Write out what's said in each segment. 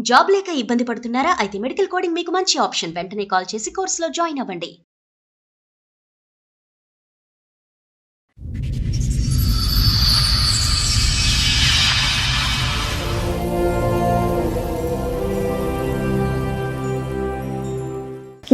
Job లేక ఇబ్బంది పడుతున్నారా? అయితే మెడికల్ కోడింగ్ మీకు మంచి ఆప్షన్. వెంటనే కాల్ చేసి కోర్సులో జాయిన్ అవ్వండి.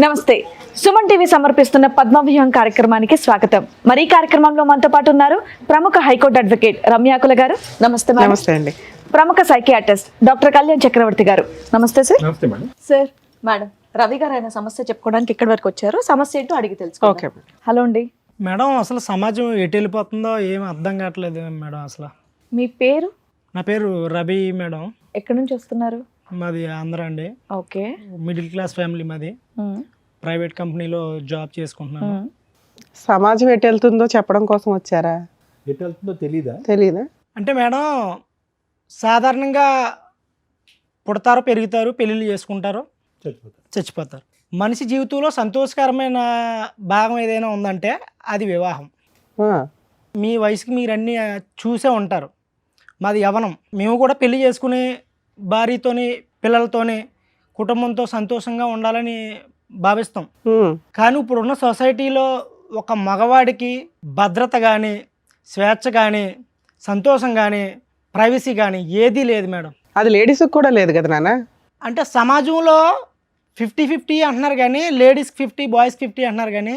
నమస్తే. సుమన్ టీవీ సమర్పిస్తున్న పద్మవ్యూహం కార్యక్రమానికి స్వాగతం. మరి ఈ కార్యక్రమంలో మనతో పాటు ఉన్నారు ప్రముఖ హైకోర్టు అడ్వకేట్ రమ్యాకుల గారు. నమస్తే మేడం. నమస్తే అండి. ప్రముఖ సైకియాట్రిస్ట్ డాక్టర్ కళ్యాణ్ చక్రవర్తి గారు. నమస్తే సార్. నమస్తే మేడం. సార్, మేడం రవి గారు ఆయన సమస్య చెప్పుకోవడానికి ఇక్కడి వరకు వచ్చారు. సమస్య ఏంటో అడిగి తెలుసుకో. ఓకే హలో అండి. మేడం, అసలు సమాజం ఎటు వెళ్ళిపోతుందో ఏం అర్థం కావట్లేదు మేడం. అసలు మీ పేరు? నా పేరు రవి మేడం. ఎక్కడి నుంచి వస్తున్నారు? మాది ఆంధ్ర అండి. ఓకే. మిడిల్ క్లాస్ ఫ్యామిలీ మాది. ప్రైవేట్ కంపెనీలో జాబ్ చేసుకుంటున్నాను. సమాజం ఎటు వెళ్తుందో చెప్పడం కోసం వచ్చారా? ఎటు వెళ్తుందో తెలీదా? అంటే మేడం, సాధారణంగా పుడతారు, పెరుగుతారు, పెళ్ళిళ్ళు చేసుకుంటారు, చచ్చిపోతారు. మనిషి జీవితంలో సంతోషకరమైన భాగం ఏదైనా ఉందంటే అది వివాహం. మీ వయసుకి మీరు అన్నీ చూసే ఉంటారు. మాది యవ్వనం. మేము కూడా పెళ్లి చేసుకుని భార్యతోని పిల్లలతోని కుటుంబంతో సంతోషంగా ఉండాలని భావిస్తాం. కానీ ఇప్పుడున్న సొసైటీలో ఒక మగవాడికి భద్రత కానీ, స్వేచ్ఛ కానీ, సంతోషం కానీ, ప్రైవసీ కానీ ఏదీ లేదు మేడం. అది లేడీస్కి కూడా లేదు కదా నాన్న. అంటే సమాజంలో 50-50 అంటున్నారు కానీ లేడీస్కి 50, బాయ్స్కి 50 అంటున్నారు కానీ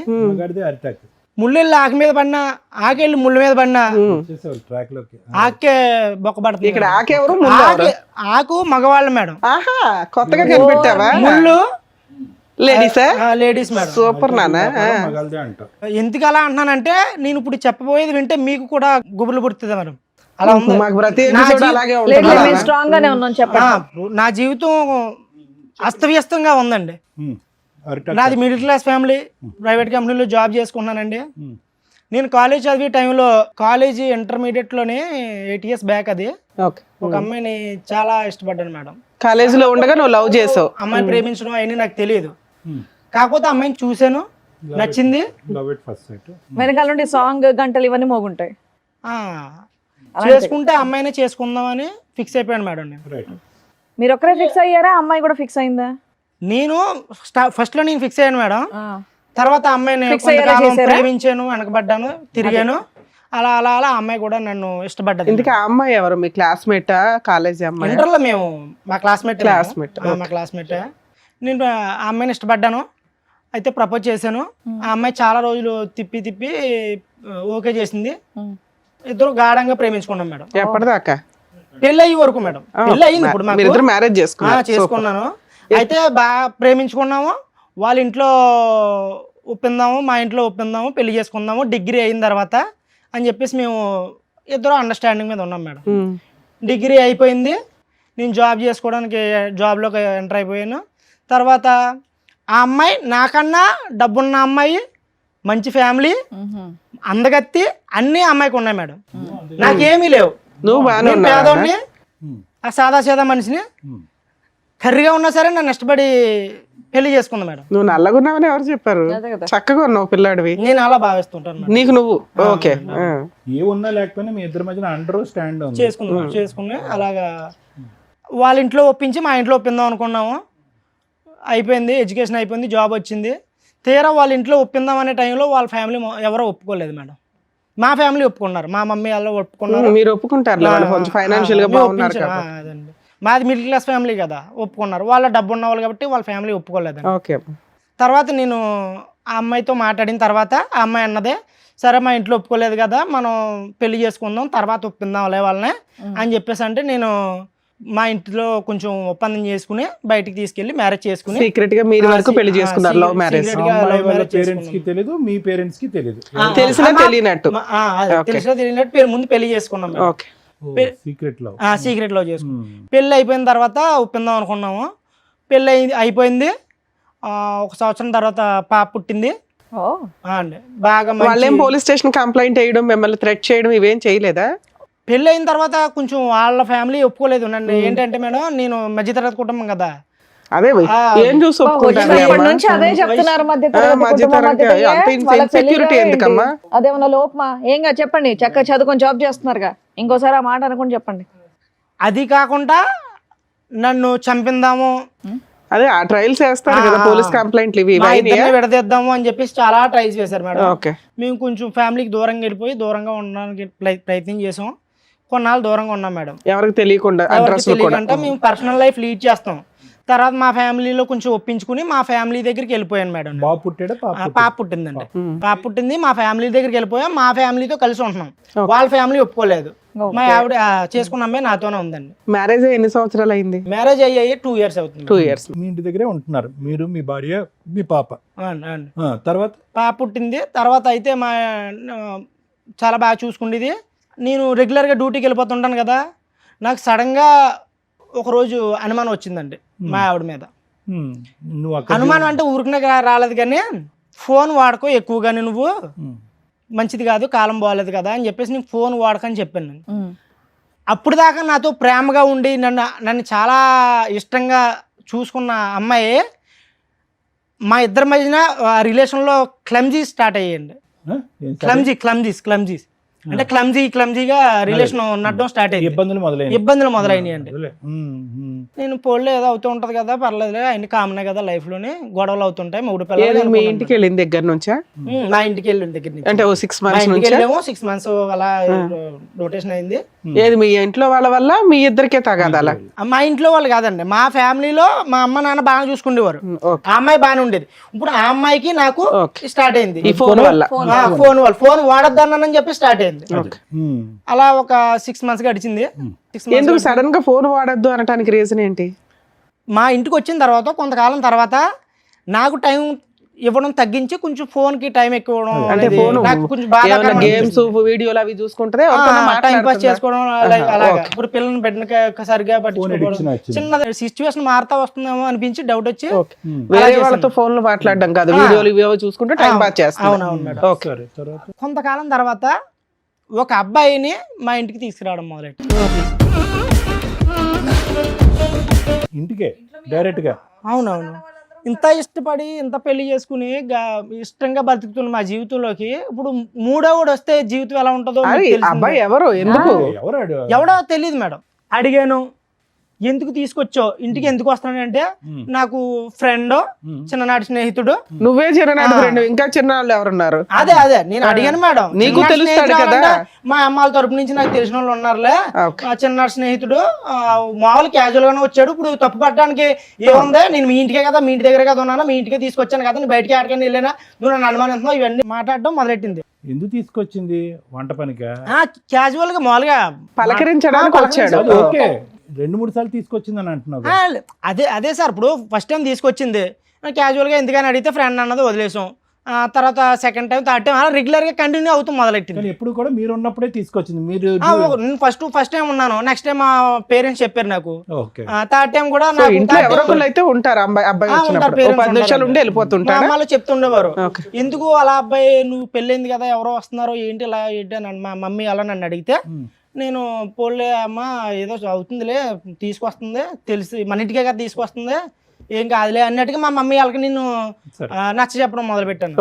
ముళ్ళెళ్ళి ఆకు మీద పడినా, ఆకెళ్ళి ముళ్ళ మీద పడినా ఆకే బొక్కబడుతుంది. ఇక్కడ ఆకెవరు? ఆకు మగవాళ్ళు మేడం. ఆహా, కొత్తగా కనిపెట్టావా? ముళ్ళు లేడీసా? Ladies madam. సూపర్ నాన్న. ఎందుకు అలా అంటున్నానంటే, నేను ఇప్పుడు చెప్పబోయేది వింటే మీకు కూడా గుబులు పుడుతుంది మేడం. అలా ఉంది. మాకు ప్రతి ఎపిసోడ్ అలాగే లేదు, ఉంటుంది. మేము స్ట్రాంగ్ గానే ఉన్నాం. చెప్పండి. నా జీవితం అస్తవ్యస్తంగా ఉందండి. నాది మిడిల్ క్లాస్ ఫ్యామిలీ, ప్రైవేట్ కంపెనీలో జాబ్ చేసుకున్నానండి. నేను కాలేజ్ చదివే టైంలో, కాలేజీ ఇంటర్మీడియట్లోనే 8 years బ్యాక్, అది ఒక అమ్మాయిని చాలా ఇష్టపడ్డాను మేడం. కాలేజీలో ఉండగా నువ్వు లవ్ చేసావు. అమ్మాయిని ప్రేమించడం అవన్నీ నాకు తెలియదు. కాకపోతే అమ్మాయిని చూశాను, నచ్చింది. వెనకాల నుండి సాంగ్, గంటలు ఇవన్నీ మోగుంటాయి. చేసుకుంటే అమ్మాయినే చేసుకుందామని ఫిక్స్ అయిపోయాను మేడం. నేను మీరు ఒక్కరే ఫిక్స్ అయ్యారా? అమ్మాయి కూడా ఫిక్స్ అయిందా? నేను ఫస్ట్ లో నేను ఫిక్స్ అయ్యాను మేడం. తర్వాత అమ్మాయిని ప్రేమించాను, వెనకబడ్డాను, తిరిగాను. అలా అలా అలా అమ్మాయి కూడా నన్ను ఇష్టపడ్డది. ఇందుకే ఆ అమ్మాయి ఎవరు? మీ క్లాస్మేటా? కాలేజీ అమ్మాయి? ఇంటర్లో మేము మా క్లాస్మేట్. నేను ఆ అమ్మాయిని ఇష్టపడ్డాను. అయితే ప్రపోజ్ చేశాను. ఆ అమ్మాయి చాలా రోజులు తిప్పి ఓకే చేసింది. ఇద్దరు గాఢంగా ప్రేమించుకున్నాం మేడం. ఎప్పటిదాకా? పెళ్ళి అయ్యే వరకు మేడం. పెళ్ళి అయ్యింది. ఇప్పుడు ఇద్దరు మ్యారేజ్ చేసుకున్నాను. అయితే బాగా ప్రేమించుకున్నాము. వాళ్ళ ఇంట్లో ఒప్పిందాము, మా ఇంట్లో ఒప్పిందాము, పెళ్లి చేసుకుందాము డిగ్రీ అయిన తర్వాత అని చెప్పేసి మేము ఇద్దరు అండర్స్టాండింగ్ మీద ఉన్నాం మేడం. డిగ్రీ అయిపోయింది. నేను జాబ్ చేసుకోవడానికి జాబ్లోకి ఎంటర్ అయిపోయాను. తర్వాత ఆ అమ్మాయి నాకన్నా డబ్బున్న అమ్మాయి, మంచి ఫ్యామిలీ, అందగత్తి అన్నీ అమ్మాయికి ఉన్నాయి మేడం. నాకేమీ లేవు. నేను పేదోడిని, ఆ సాదాసీదా మనిషిని. కర్రీగా ఉన్నా సరే నన్ను ఇష్టపడి పెళ్లి చేసుకుందా మేడం. నువ్వు నల్లగున్నావని ఎవరు చెప్పారు? చక్కగా ఉన్నావు పిల్లాడివి. నేను అలా భావిస్తుంటాను. నీకు నువ్వు ఓకే. ఏ ఉన్నా లేకపోయినా మీ ఇద్దరి మధ్యన అండర్ స్టాండ్ చేసుకుని అలాగా వాళ్ళ ఇంట్లో ఒప్పించి మా ఇంట్లో ఒప్పిందాం అనుకున్నాము. అయిపోయింది, ఎడ్యుకేషన్ అయిపోయింది, జాబ్ వచ్చింది. తీరా వాళ్ళ ఇంట్లో ఒప్పిందాం అనే టైంలో వాళ్ళ ఫ్యామిలీ ఎవరో ఒప్పుకోలేదు మేడం. మా ఫ్యామిలీ ఒప్పుకున్నారు, మా మమ్మీ వాళ్ళు ఒప్పుకున్నారు. మీరు ఒప్పుకుంటారు, కొంచెం ఫైనాన్షియల్ గా బాగున్నారు కదా. అదండి, మాది మిడిల్ క్లాస్ ఫ్యామిలీ కదా, ఒప్పుకున్నారు. వాళ్ళ డబ్బు ఉన్న వాళ్ళు కాబట్టి వాళ్ళ ఫ్యామిలీ ఒప్పుకోలేదు. తర్వాత నేను ఆ అమ్మాయితో మాట్లాడిన తర్వాత ఆ అమ్మాయి అన్నదే, సరే మా ఇంట్లో ఒప్పుకోలేదు కదా, మనం పెళ్లి చేసుకుందాం, తర్వాత ఒప్పిందాం వాళ్ళనే అని చెప్పేసి అంటే, నేను మా ఇంట్లో కొంచెం ఒప్పందం చేసుకుని బయటికి తీసుకెళ్లి మ్యారేజ్ చేసుకుని సీక్రెట్ గా మీరు వరకు పెళ్లి చేసుకున్నారు. Love marriage. పేరెంట్స్ కి తెలియదు, మీ పేరెంట్స్ కి తెలియదు. తెలిసినా తెలియనట్టు ముందు పెళ్లి చేసుకున్నాం. సీక్రెట్ లో చేసుకున్నాం. పెళ్లి అయిపోయిన తర్వాత ఒప్పిందాం అనుకున్నాము. పెళ్లి అయిపోయింది. 1 సంవత్సరం తర్వాత పాప పుట్టింది. బాగా వాళ్ళేం పోలీస్ స్టేషన్ కంప్లైంట్ చేయడం, మిమ్మల్ని థ్రెట్ చేయడం ఇవేం చేయలేదా? పెళ్ళి అయిన తర్వాత కొంచెం వాళ్ళ ఫ్యామిలీ ఒప్పుకోలేదు నన్ను. ఏంటంటే మేడం, నేను మధ్యతరగతి కుటుంబం కదా. అదే ఏం చూసి అదేమన్నా లోపమా? ఏంగా చెప్పండి. చక్కగా చదువుకొని జాబ్ చేస్తున్నారుగా, ఇంకోసారి ఆ మాట అనుకుని చెప్పండి. అది కాకుండా నన్ను చంపిందాము, అదే ఆ ట్రయల్స్ వేస్తారు కదా, పోలీస్ కంప్లైంట్లు ఇవి మా ఇద్దరిని విడదీద్దాము అని చెప్పేసి చాలా ట్రైల్స్ చేశారు మేడం. ఓకే. మేము కొంచెం ఫ్యామిలీకి దూరంగా వెళ్ళిపోయి దూరంగా ఉండడానికి ప్రయత్నం చేసాం. కొన్నాళ్ళు దూరంగా ఉన్నాం మేడం. ఎవరికి తెలియకుండా ఎవరికి అడ్రస్ కూడా. తెలియకంటే మేము పర్సనల్ లైఫ్ లీడ్ చేస్తాం. తర్వాత మా ఫ్యామిలీలో కొంచెం ఒప్పించుకుని మా ఫ్యామిలీ దగ్గరికి వెళ్ళిపోయాను మేడం. బాబు పుట్టాడా పాప పుట్టిందండి. పాప పుట్టింది, మా ఫ్యామిలీ దగ్గరికి వెళ్ళిపోయాం. మా ఫ్యామిలీతో కలిసి ఉంటున్నాం. వాళ్ళ ఫ్యామిలీ ఒప్పుకోలేదు. మా ఆవిడ చేసుకున్న అమ్మాయి నాతోనే ఉందండి. మ్యారేజ్ ఎన్ని సంవత్సరాలు అయింది? మ్యారేజ్ అయ్యాయి 2 years అవుతుంది. 2 years. మీ ఇంటి దగ్గరే ఉంటున్నారు మీరు, మీ భార్య, మీ పాప. అవును. తర్వాత పాప పుట్టింది. తర్వాత అయితే మా చాలా బాగా చూసుకుండేది. నేను రెగ్యులర్గా డ్యూటీకి వెళ్ళిపోతుంటాను కదా, నాకు సడన్గా ఒకరోజు అనుమానం వచ్చిందండి మా ఆవిడ మీద. నువ్వు అక్కడ అనుమానం అంటే ఊరికనే రాలేదు, కానీ ఫోన్ వాడుకో ఎక్కువగానే, నువ్వు మంచిది కాదు, కాలం బాగాలేదు కదా అని చెప్పేసి నేను ఫోన్ వాడకని చెప్పాను నేను. అప్పుడు దాకా నాతో ప్రేమగా ఉండి నన్ను చాలా ఇష్టంగా చూసుకున్న అమ్మాయి మా ఇద్దరి మధ్యన రిలేషన్లో క్లమ్జీ స్టార్ట్ అయ్యాయండి. క్లమ్జీస్ అంటే క్లమ్జీగా రిలేషన్ నడడం స్టార్ట్ అయ్యింది. ఇబ్బందులు మొదలైనవి అండి. నేను పోలే ఏదో అవుతూ ఉంటది కదా, పర్లేదులే, అన్ని కామనే కదా లైఫ్ లోని, గొడవలు అవుతుంటాయి. మూడు పిల్లలు. మీ ఇంటికి వెళ్ళిన దగ్గర నుంచా? మా ఇంటికి వెళ్ళిన దగ్గర నుంచి అంటే 6 months నుంచి వెళ్ళాము. 6 months అలా రొటేషన్ అయింది. ఏది మీ ఇంట్లో వాళ్ళ వల్ల మీ ఇద్దరికే తగాదాలా? మా ఇంట్లో వాళ్ళు కాదండి, మా ఫ్యామిలీలో మా అమ్మ నాన్న బాగా చూసుకునేవారు. ఆ అమ్మాయి బాగానే ఉండేది. ఇప్పుడు ఆ అమ్మాయికి నాకు స్టార్ట్ అయింది ఈ ఫోన్ వల్ల. ఫోన్ వాడొద్దన్నానని చెప్పి స్టార్ట్ అయింది. అలా ఒక 6 months గడిచింది. ఎందుకు సడన్ గా ఫోన్ వాడద్దు అనడానికి రీజన్ ఏంటి? మా ఇంటికి వచ్చిన తర్వాత కొంతకాలం తర్వాత నాకు టైం ఇవ్వడం తగ్గించి కొంచెం ఫోన్ కి టైం ఎక్కువ ఇవ్వడం, అంటే ఫోన్ కొంచెం బాగా గేమ్స్ వీడియోలు అవి చూసుకుంటే టైం పాస్ చేసుకోవడం అలాగా. ఇప్పుడు పిల్లల్ని పెట్టిన సరిగా పట్టించుకోవడం, చిన్న సిచ్యువేషన్ మారుతా వస్తుందేమో అనిపించి డౌట్ వచ్చి వేరే వాళ్ళతో ఫోన్ లో మాట్లాడడం కాదు, వీడియోలు ఇవేవో చూసుకుంటే టైం పాస్ చేస్తాం. అవునవును మేడం. కొంతకాలం తర్వాత ఒక అబ్బాయిని మా ఇంటికి తీసుకురావడం మొదలెట్టి, ఇంటికే డైరెక్ట్ గా. అవునవును. ఇంత ఇష్టపడి ఇంత పెళ్లి చేసుకుని ఇష్టంగా బతుకుతున్న మా జీవితంలోకి ఇప్పుడు మూడోవాడు వస్తే జీవితం ఎలా ఉంటుందో అబ్బాయి ఎవరు, ఎందుకు, ఎవడో తెలియదు మేడం. అడిగాను, ఎందుకు తీసుకొచ్చావు ఇంటికి, ఎందుకు వస్తానంటే నాకు ఫ్రెండ్, చిన్ననాటి స్నేహితుడు. నువ్వే చిన్ననాటి ఫ్రెండ్, ఇంకా చిన్నవాళ్ళు ఎవరున్నారు? అదే నేను అడిగాను మేడం. నీకు తెలుస్తాడు కదా, మా అమ్మాల తరపు నుంచి నాకు తెలిసిన వాళ్ళు ఉన్నారులే, చిన్ననాటి స్నేహితుడు, మామూలు క్యాజువల్ గానే వచ్చాడు. ఇప్పుడు తప్పు పట్టడానికి ఏముంది, నేను మీ ఇంటికే కదా, మీ ఇంటి దగ్గర కదా ఉన్నాను, మీ ఇంటికే తీసుకొచ్చాను కదా, నేను బయటకి ఆడకని వెళ్ళినా, నువ్వు నన్ను అనుమానిస్తున్నావు, ఇవన్నీ మాట్లాడడం మొదలెట్టింది. ఎందుకు తీసుకొచ్చింది? వంట పనిగా? క్యాజువల్ గా మామూలుగా పలకరించడానికి వచ్చాడు. ఓకే, 2-3 సార్లు తీసుకొచ్చిందని అంటున్నావు. అదే సార్, ఇప్పుడు ఫస్ట్ టైం తీసుకొచ్చింది క్యాజువల్ గా ఎందుకని అడిగితే ఫ్రెండ్ అన్నది వదిలేసాం. తర్వాత సెకండ్ టైం, థర్డ్ టైం అలా రెగ్యులర్ గా కంటిన్యూ అవుతూ మొదలెట్టింది. ఎప్పుడు కూడా మీరు ఉన్నప్పుడే తీసుకొచ్చింది. మీరు నేను ఫస్ట్ టైం ఉన్నాను, నెక్స్ట్ టైం మా పేరెంట్స్ చెప్పారు నాకు. థర్డ్ టైం కూడా అయితే ఉంటారు, అబ్బాయి 10 నిమిషాలు ఉండి వెళ్ళిపోతుంటారు. మళ్ళీ చెప్తుండేవారు, ఎందుకు అలా అబ్బాయి, నువ్వు పెళ్ళైంది కదా, ఎవరో వస్తున్నారో ఏంటి ఇలా ఏంటి అని మా మమ్మీ అలా నన్ను అడిగితే, నేను పోలే అమ్మ ఏదో అవుతుందిలే, తీసుకొస్తుంది, తెలిసి మన ఇంటికే కదా తీసుకొస్తుంది, ఏం కాదులే అన్నట్టుగా మా మమ్మీ వాళ్ళకి నేను నచ్చ చెప్పడం మొదలు పెట్టాను.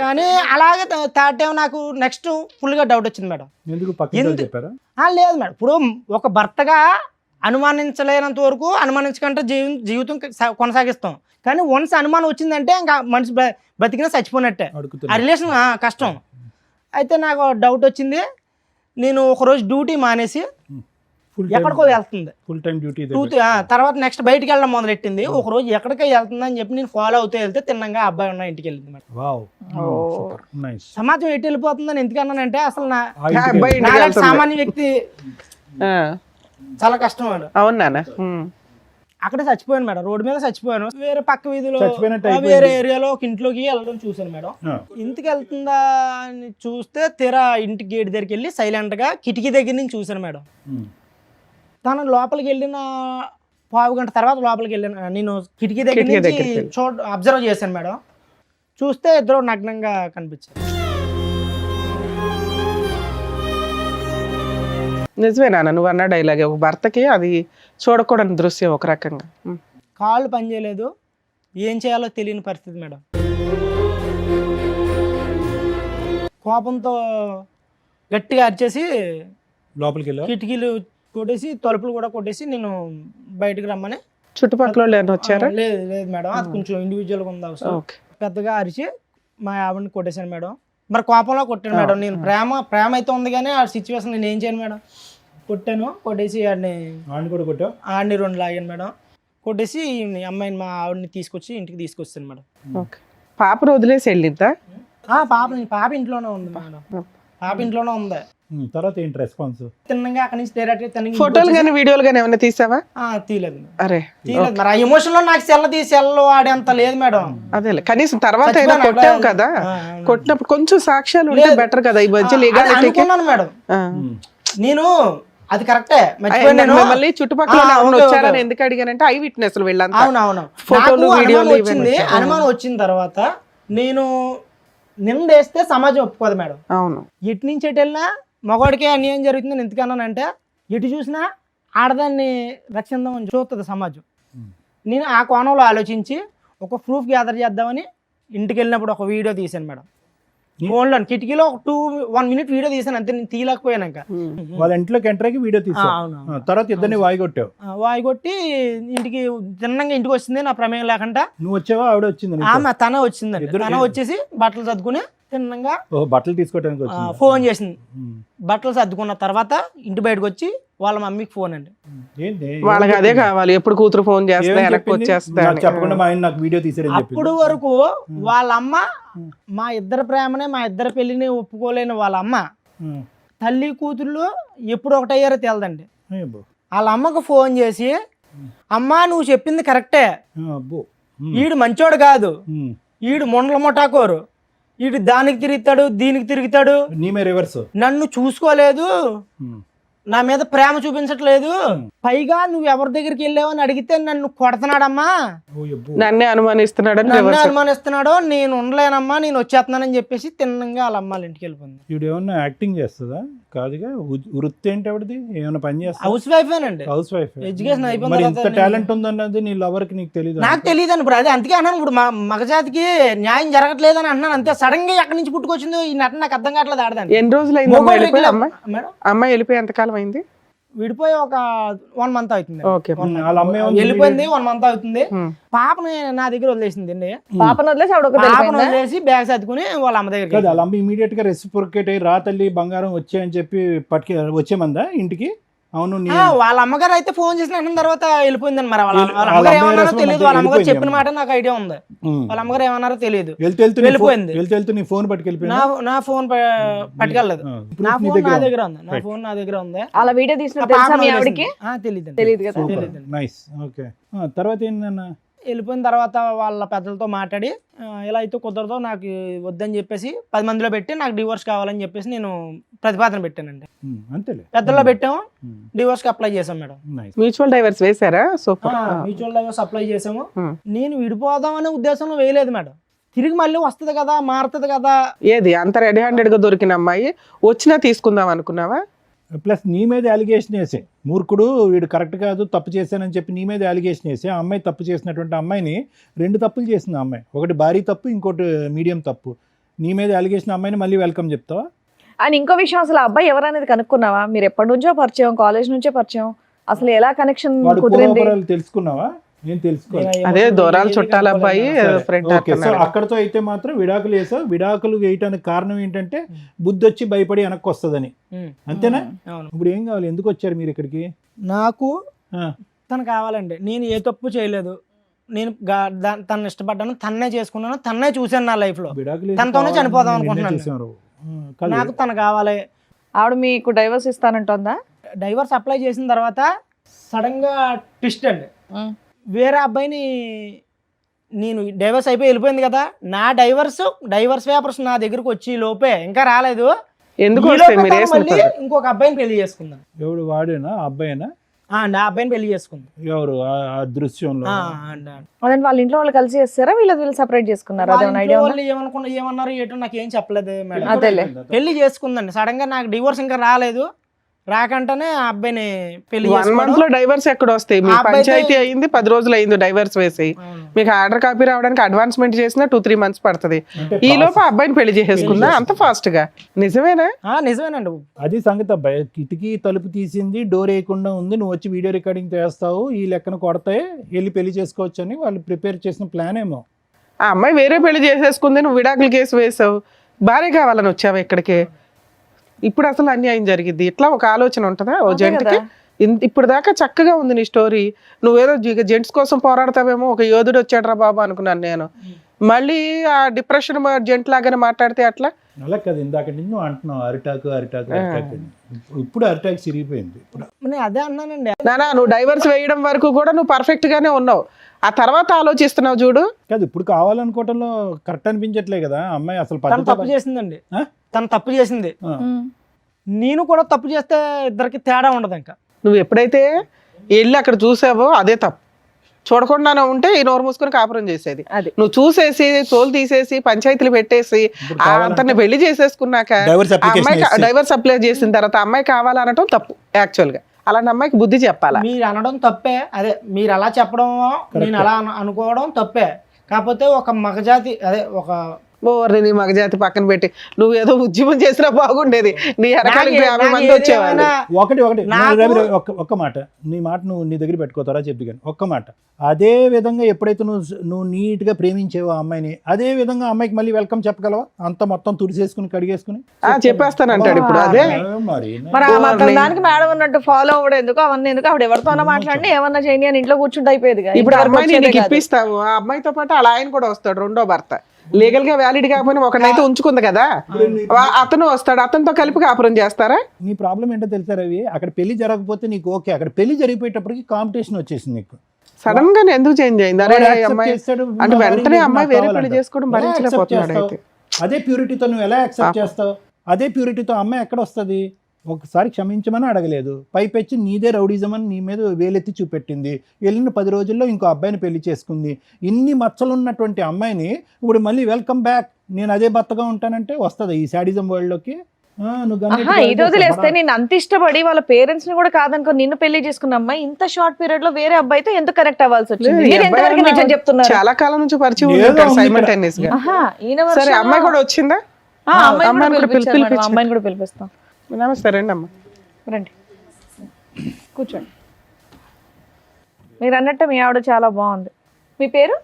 కానీ అలాగే థర్డ్ టైం నాకు నెక్స్ట్ ఫుల్ గా డౌట్ వచ్చింది మేడం. లేదు మేడం, ఇప్పుడు ఒక భర్తగా అనుమానించలేనంత వరకు అనుమానించకంటే జీవితం కొనసాగిస్తాం. కానీ వన్స్ అనుమానం వచ్చిందంటే ఇంకా మనిషి బతికినా చచ్చిపోయినట్టే, ఆ రిలేషన్ కష్టం. అయితే నాకు డౌట్ వచ్చింది. నేను ఒకరోజు డ్యూటీ మానేసి ఎక్కడికో వెళ్తుంది, ఫుల్ టైం డ్యూటీ. తర్వాత నెక్స్ట్ బయటికి వెళ్ళడం మొదలెట్టింది. ఒక రోజు ఎక్కడికో వెళ్తుంది అని చెప్పి నేను ఫాలో అవుతూ వెళ్తే తిన్నంగా అబ్బాయి ఉన్న ఇంటికి వెళ్ళింది మేడం. సమాజం ఎటు వెళ్ళిపోతుందని ఎందుకన్నానంటే, అసలు నా సామాన్య వ్యక్తి చాలా కష్టం మేడం. అవునా? అక్కడే చచ్చిపోయాను మేడం, రోడ్డు మీద చచ్చిపోయాను. వేరే పక్క వీధిలో వేరే ఏరియాలో ఒక ఇంట్లోకి వెళ్ళడం చూసాను మేడం. ఇంటికి వెళ్తుందా అని చూస్తే తీరా ఇంటి గేట్ దగ్గరికి వెళ్ళి సైలెంట్ గా కిటికీ దగ్గర నుంచి చూసాను మేడం. తను లోపలికి వెళ్ళిన 1/2 గంట తర్వాత లోపలికి వెళ్ళిన నేను కిటికీ దగ్గర నుంచి అబ్జర్వ్ చేశాను మేడం. చూస్తే ఇద్దరు నగ్నంగా కనిపించారు. నిజమేనా నువ్వు అన్న డైలాగ్? ఒక భర్తకి అది చూడకూడని దృశ్యం ఒక రకంగా. కాళ్ళు పనిచేయలేదు, ఏం చేయాలో తెలియని పరిస్థితి మేడం. కోపంతో గట్టిగా అరిచేసి లోపలికి కిటికీలు కొట్టేసి తలుపులు కూడా కొట్టేసి నేను బయటకు రమ్మని. చుట్టుపక్కల వాళ్ళు ఏమైనా వచ్చారా? లేదు లేదు మేడం, అది కొంచెం ఇండివిజువల్గా ఉంది అవసరం. ఓకే. పెద్దగా అరిచి మా ఆవిడని కొట్టేశాను మేడం. మరి కోపంలో కొట్టాను మేడం. నేను ప్రేమ అయితే ఉంది కానీ ఆ సిచ్యువేషన్ నేను ఏం చేయను మేడం. కొట్టాను, కొట్టేసి వాడిని కూడా కొట్టావు? ఆడిని 2 లాగాను మేడం. కొట్టేసి ఈ అమ్మాయిని మా ఆవిడని తీసుకొచ్చి ఇంటికి తీసుకొస్తాను మేడం. ఓకే. పాపను వదిలేసి వెళ్ళిద్దా? పాప ఇంట్లోనే ఉంది మేడం. పాప ఇంట్లోనే ఉంది. తర్వాత ఏంటి రెస్పాన్స్? తిన్నగా అక్కడి నుంచి డైరెక్ట్ ఫోటోలు కానీ వీడియోలు కానీ ఏమైనా తీసావా? తీయలేదు. అరే తీయలేదు మరి. ఆ ఎమోషన్ లో నాకు సెల్ వాడేంత లేదు మేడం. అదేలే, కనీసం తర్వాత అయినా కొట్టావు కదా, కొట్టినప్పుడు కొంచెం సాక్ష్యాలు ఉంటే బెటర్ కదా. ఈ మధ్య అనుకున్నాను మేడం నేను, అది కరెక్టే. మళ్ళీ చుట్టుపక్కల వచ్చారని ఎందుకు అడిగానంటే ఐ విట్నెస్ వీళ్ళంతా. అవునవును. ఫోటోలు వీడియోలు అనుమానం వచ్చిన తర్వాత నేను నిందేస్తే సమాజం ఒప్పుకోదు మేడం. అవును. ఎటు నుంచి ఎటు వెళ్ళినా మగవాడికే అన్యాయం జరుగుతుందని ఎందుకన్నానంటే, ఎటు చూసినా ఆడదాన్ని రక్షిద్దామని చూస్తుంది సమాజం. నేను ఆ కోణంలో ఆలోచించి ఒక ప్రూఫ్ గ్యాదర్ చేద్దామని ఇంటికి వెళ్ళినప్పుడు ఒక వీడియో తీశాను మేడం. ఫోన్లో కిటికీలో 1 మినిట్ వీడియో తీసాను అంతే. నేను తీయలేకపోయాక వాళ్ళ ఇంట్లోకి ఎంటర్ అయ్యి వీడియో తీసాను. తర్వాత ఇద్దరిని వాయిగొట్టావు. వాయిగొట్టి ఇంటికి తిన్నంగా ఇంటికి వచ్చింది నా ప్రమేయం లేకుండా. నువ్వు వచ్చావా ఆవిడ వచ్చింది? తన వచ్చిందండి. తన వచ్చేసి బట్టలు సర్దుకుని తిన్నంగా బట్టలు తీసుకోవడానికి ఫోన్ చేసింది. బట్టలు సర్దుకున్న తర్వాత ఇంటి బయటకు వచ్చి వాళ్ళ మమ్మీకి ఫోన్ అండి. వాళ్ళకి అదే కావాలి, ఎప్పుడు కూతురు ఫోన్ చేస్తా చెప్పకుండా మా ఆయన నాకు వీడియో తీసాడు. అప్పుడు వరకు వాళ్ళ అమ్మ మా ఇద్దరు ప్రేమనే, మా ఇద్దరు పెళ్లిని ఒప్పుకోలేని వాళ్ళ అమ్మ తల్లి కూతుళ్ళు ఎప్పుడు ఒకటయ్యారో తెలదండి. వాళ్ళ అమ్మకు ఫోన్ చేసి, అమ్మా నువ్వు చెప్పింది కరెక్టే, ఈడు మంచోడు కాదు, ఈడు మొండల మొటాకోరు, ఈడు దానికి తిరుగుతాడు దీనికి తిరుగుతాడు, నన్ను చూసుకోలేదు, నా మీద ప్రేమ చూపించట్లేదు, పైగా నువ్వు ఎవరి దగ్గరికి వెళ్ళావని అడిగితే నన్ను కొడుతున్నాడమ్మా, నన్నే అనుమానిస్తున్నాడు, నేను ఉండలేనమ్మా, నేను వచ్చేస్తున్నానని చెప్పేసి తిన్నంగా వాళ్ళ అమ్మాళ్ళ ఇంటికి వెళ్ళిపోయింది. ఇప్పుడు ఏమన్నా యాక్టింగ్ చేస్తుందా? కాదుగా, వృత్తి ఏంటి ఆవిడది? ఏమైనా పని చేస్తా? హౌస్ వైఫ్ అండి. House wife. ఎడ్యుకేషన్ అయిపోయింది. ఇంత టాలెంట్ ఉందన్నది నీ లవర్ కి నీకు తెలియదు? నాకు తెలియదు అండి. ఇప్పుడు అదే అందుకే అన్నాను, ఇప్పుడు మగజాతికి న్యాయం జరగట్లేదు అని అంటున్నాను అంతే. సడన్ గా ఎక్కడి నుంచి పుట్టుకొచ్చిందో ఈ నటన నాకు అర్థం కావట్లేదు. ఆడదాన్ని ఎన్ని రోజులు అయింది అమ్మాయి వెళ్ళిపోయి? ఎంతకాలం అయింది? విడిపోయి ఒక 1 మంత్ అవుతుంది. వెళ్ళిపోయింది 1 మంత్ అవుతుంది. పాపని నా దగ్గర వదిలేసింది అండి. పాపను వదిలేసి బ్యాగ్ సర్దుకుని వాళ్ళ అమ్మ దగ్గర. వాళ్ళ అమ్మ ఇమీడియట్ గా రెసిప్రొకేట్ అయ్యి, రా తల్లి బంగారం వచ్చాయని చెప్పి వచ్చేమందా ఇంటికి? అవును. వాళ్ళ అమ్మగారు అయితే ఫోన్ చేసిన తర్వాత వెళ్ళిపోయిందని. మరి వాళ్ళ అమ్మగారు ఏమన్నారో తెలియదు. వాళ్ళ అమ్మగారు చెప్పిన మాట నాకు ఐడియా ఉంది. వాళ్ళ అమ్మగారు ఏమన్నారో తెలియదు. వెళ్ళిపోయింది. నీ ఫోన్ పట్టుకెళ్ళిపోయింది. నా ఫోన్ పట్టుకెళ్ళలేదు. నా ఫోన్ నా దగ్గర ఉంది. నా ఫోన్ నా దగ్గర ఉంది. అలా వీడియో తీసిన తెలియదు కదా. నైస్. ఓకే. తర్వాత ఏంటన్నా? వెళ్ళిపోయిన తర్వాత వాళ్ళ పెద్దలతో మాట్లాడి, ఇలా అయితే కుదరదో, నాకు వద్దని చెప్పేసి 10 మందిలో పెట్టి నాకు డివోర్స్ కావాలని చెప్పేసి నేను ప్రతిపాదన పెట్టానండి. పెద్దల్లో పెట్టాము, డివోర్స్ కి అప్లై చేసాం మేడం. మ్యూచువల్ డైవర్స్ వేసారా? మ్యూచువల్ డైవర్స్ అప్లై చేసాము. నేను విడిపోదాం అనే ఉద్దేశంలో వేయలేదు మేడం. తిరిగి మళ్ళీ వస్తుంది కదా, మారుతుంది కదా. ఏది అంత రెడీ హ్యాండెడ్ గా దొరికిన అమ్మాయి వచ్చినా తీసుకుందాం అనుకున్నావా? ప్లస్ నీ మీద అలిగేషన్ వేసే, మూర్ఖుడు వీడు కరెక్ట్ కాదు, తప్పు చేశానని చెప్పి నీ మీద అలిగేషన్ వేసి, ఆ అమ్మాయి తప్పు చేసినటువంటి అమ్మాయిని 2 తప్పులు చేసింది. ఆ అమ్మాయి ఒకటి భారీ తప్పు, ఇంకోటి మీడియం తప్పు. నీ మీద అలిగేషన్ అమ్మాయిని మళ్ళీ వెల్కమ్ చెప్తావా? అండ్ ఇంకో విషయం, అసలు అబ్బాయి ఎవరనేది కనుక్కున్నావా? మీరు ఎప్పటి నుంచో పరిచయం, కాలేజ్ నుంచే పరిచయం, అసలు ఎలా కనెక్షన్ కుదిరింది తెలుసుకున్నావా? నేను తెలుసుకోవాలి. అదే దూరాలు చుట్టాల అబ్బాయి ఫ్రెండ్. అక్కడతో అయితే మాత్రం విడాకులు వేసావు. విడాకులు వేయటానికి కారణం ఏంటంటే బుద్ధి వచ్చి భయపడి వెనక్కి వస్తుందని, అంతేనా? ఇప్పుడు ఏం కావాలి? ఎందుకు వచ్చారు మీరు ఇక్కడికి? నాకు తను కావాలండి. నేను ఏ తప్పు చేయలేదు. నేను తను ఇష్టపడ్డాను, తన్నే చేసుకున్నాను, తన్నే చూశాను నా లైఫ్ లో. తనతోనే చనిపోదాం అనుకుంటున్నాను. నాకు తను కావాలి. ఆవిడ మీకు డైవర్స్ ఇస్తానంటుందా? డైవర్స్ అప్లై చేసిన తర్వాత సడన్ గా ట్విస్ట్ అండి. వేరే అబ్బాయిని, నేను డైవర్స్ అయిపోయి వెళ్ళిపోయింది కదా, నా డైవర్స్ పేపర్స్ నా దగ్గరకు వచ్చి లోపే, ఇంకా రాలేదు, ఇంకొక అబ్బాయిని పెళ్లి చేసుకుందాం. ఎవడు? వాడేనా? అబ్బాయినా? నా అబ్బాయిని పెళ్లి చేసుకుందాం. ఎవరు ఆ దృశ్యంలో? వాళ్ళ ఇంట్లో వాళ్ళు కలిసి చేస్తారా, వీళ్ళు సెపరేట్ చేసుకున్నారా? ఏమన్నారు ఏటో నాకు ఏం చెప్పలేదు మేడం. పెళ్లి చేసుకుందండి. సడన్ గా నాకు డివోర్స్ ఇంకా రాలేదు, రాకంటేనే ఆ అబ్బాయిని పెళ్లి 1 month లో డైవర్స్ ఎక్కడ వస్తాయి? మీ ఆ అబ్బాయితో- పంచాయతీ అయింది 10 రోజులు అయింది డైవర్స్ వేసి, మీకు ఆర్డర్ కాపీ రావడానికి అడ్వాన్స్మెంట్ చేసినా 2-3 months పడుతుంది. అంటే ఈ లోపు ఆ అబ్బాయిని పెళ్లి చేసేసుకుందా అంత ఫాస్ట్ గా? నిజమేనా? నిజమేనండి. అది సంగతి అబ్బాయి. కిటికీ తలుపు తీసింది, డోర్ వేయకుండా ఉంది, నువ్వు వచ్చి వీడియో రికార్డింగ్ చేస్తావు, ఈ లెక్కన కొడతాయి, వెళ్ళి పెళ్లి చేసుకోవచ్చు అని వాళ్ళు ప్రిపేర్ చేసిన ప్లాన్ ఏమో. ఆ అమ్మాయి వేరే పెళ్లి చేసేసుకుంది, నువ్వు విడాకుల కేసు వేసావు, భార్య కావాలని వచ్చావు ఇక్కడికి. ఇప్పుడు అసలు అన్యాయం జరిగింది. ఇట్లా ఒక ఆలోచన ఉంటుందా ఓ జంటకి? ఇప్పుడు దాకా చక్కగా ఉంది నీ స్టోరీ. నువ్వేదో జెంట్స్ కోసం పోరాడతావేమో, ఒక యోధుడు వచ్చాడు రా బాబు అనుకున్నాను నేను. మళ్ళీ ఆ డిప్రెషన్ జెంట్ లాగానే మాట్లాడితే అట్లా? అలా కదా, ఇందాక నుంచి నువ్వు అంటున్నావు అరిటాకు అరిటాకు అరిటాకు అని. ఇప్పుడు అరిటాకు సిరిగిపోయింది. ఇప్పుడు నేను అదే అన్నానండి. నానా నువ్వు డైవర్స్ వేయడం వరకు కూడా నువ్వు పర్ఫెక్ట్ గానే ఉన్నావు, ఆ తర్వాత ఆలోచిస్తున్నావు చూడు. కాదు, ఇప్పుడు కావాలనుకోవటంలో కరెక్ట్ అనిపించట్లే కదా అమ్మాయి. అసలు తను తప్పు చేసిందండి. ఆ? తను తప్పు చేసింది, ఆ. నేను కూడా తప్పు చేస్తే ఇద్దరికి తేడా ఉండదు. ఇంకా నువ్వు ఎప్పుడైతే వెళ్ళి అక్కడ చూసావో అదే తప్పు. చూడకుండానే ఉంటే ఈ నోరు మూసుకొని కాపురం చేసేది. అది. నువ్వు చూసేసి తోలు తీసేసి పంచాయతీలు పెట్టేసి ఇప్పుడు ఆ కావాలంటే అంతని పెళ్లి చేసేసుకున్నాక డైవర్స్ ఆ అప్లికేషన్ అమ్మాయి వేసి. డైవర్స్ అప్లై చేసిన తర్వాత ఆ అమ్మాయి కావాలనటం తప్పు. యాక్చువల్ గా అలాంటి అమ్మాయికి బుద్ధి చెప్పాలా? మీరు అనడం తప్పే, అదే మీరు అలా చెప్పడం నేను అలా అనుకోవడం తప్పే. కాకపోతే ఒక మగజాతి అదే ఒక ఓర్ని నీ మగజాతి పక్కన పెట్టి నువ్వు ఏదో ఉద్యమం చేసినా బాగుండేది. నీ ఎరకాలకి 50 మంది వచ్చేవాళ్ళు. ఒకటి నాకు- రవి, ఒక్క మాట, నీ మాట నువ్వు నీ దగ్గర పెట్టుకోతారా చెప్పి కానీ ఒక్క మాట. అదే విధంగా ఎప్పుడైతే నువ్వు నీట్ గా ప్రేమించేవో ఆ అమ్మాయిని, అదే విధంగా అమ్మాయికి మళ్ళీ వెల్కమ్ చెప్పగలవా? అంత మొత్తం తుడిసేసుకుని కడిగేసుకుని చెప్పేస్తానంటాడు ఇప్పుడు. అదే మరి మరి ఆ మాత్రం దానికి మేడం ఉన్నట్టు ఫాలో అవ్వడం ఎందుకు, అవన్నీ ఎందుకు? ఆవిడ ఎవరితోనో మాట్లాడి ఏమన్నా చేయని అని ఇంట్లో కూర్చుంటే అయిపోయేది. ఇప్పుడు అమ్మాయిని నీకు ఇప్పిస్తావు, ఆ అమ్మాయితో పాటు అలా ఆయన కూడా వస్తాడు, రెండో భర్త. లీగల్ గా వ్యాలిడ్ కాకపోయినా ఒకనైతే ఉంచుకుంది కదా, అతను వస్తాడు, అతనితో కలిపి కాపురం చేస్తారా? నీ ప్రాబ్లం ఏంటో తెలుసా రవి? అక్కడ పెళ్లి జరగకపోతే నీకు ఓకే, అక్కడ పెళ్లి జరిగిపోయేటప్పటికి కాంపిటీషన్ వచ్చేసింది నీకు. సడన్ గా ఎందుకు చేంజ్ అయింది? అరే వాడు accept అమ్మాయి చేస్తాడు, అంటే నా వెంటనే భార్య అమ్మాయి నాకు వేరే పెళ్లి కావాలంట. చేసుకోవడం ఎలా accept భరించలేకపోతున్నాడు చేస్తావు? అయితే. అదే ప్యూరిటీతో నువ్వు ఎలా యాక్సెప్ట్ చేస్తావు? అదే ప్యూరిటీతో అమ్మాయి ఎక్కడ వస్తుంది? ఒకసారి క్షమించమని అడగలేదు, పైపెచ్చి నీదే రౌడీజం అని నీ మీద వేలెత్తి చూపెట్టింది. వెళ్ళిన 10 రోజుల్లో ఇంకో అబ్బాయిని పెళ్లి చేసుకుంది. ఇన్ని మచ్చలున్నటువంటి అమ్మాయిని ఇప్పుడు మళ్ళీ వెల్కమ్ బ్యాక్, నేను అదే భర్తగా ఉంటానంటే వస్తుంది ఈ శాడిజం వరల్డ్ లోకి? నువ్వు గమ్మున ఇది వదిలేస్తే నేను అంత ఇష్టపడి వాళ్ళ పేరెంట్స్ ని కూడా కాదనుకో నిన్ను పెళ్లి చేసుకున్న అమ్మాయి ఇంత షార్ట్ పీరియడ్ లో వేరే అబ్బాయితో ఎందుకు కనెక్ట్ అవ్వాల్సి వచ్చింది? లేదు, ఈ మీరు అబ్బాయి ఎంతవరకు నిజం అన్నాడు, చెప్తున్నారు? చాలా కాలం నుంచి పరిచయం ఏదో ఉంటాడు ఉంది ఇక్కడ. simultaneous గా. ఆహా, ఈయన సరే version అమ్మాయి లో- కూడా వచ్చిందా? అమ్మాయిని అమ్మాయిని కూడా కూడా పిలిపించారు మేడం, పిలిపించు. అమ్మాయిని కూడా పిలిపిస్తాం. నమస్తే రండి అమ్మ. రండి కూర్చోండి. మీరు అన్నట్టు మీ ఆవిడ చాలా బాగుంది. మీ పేరు?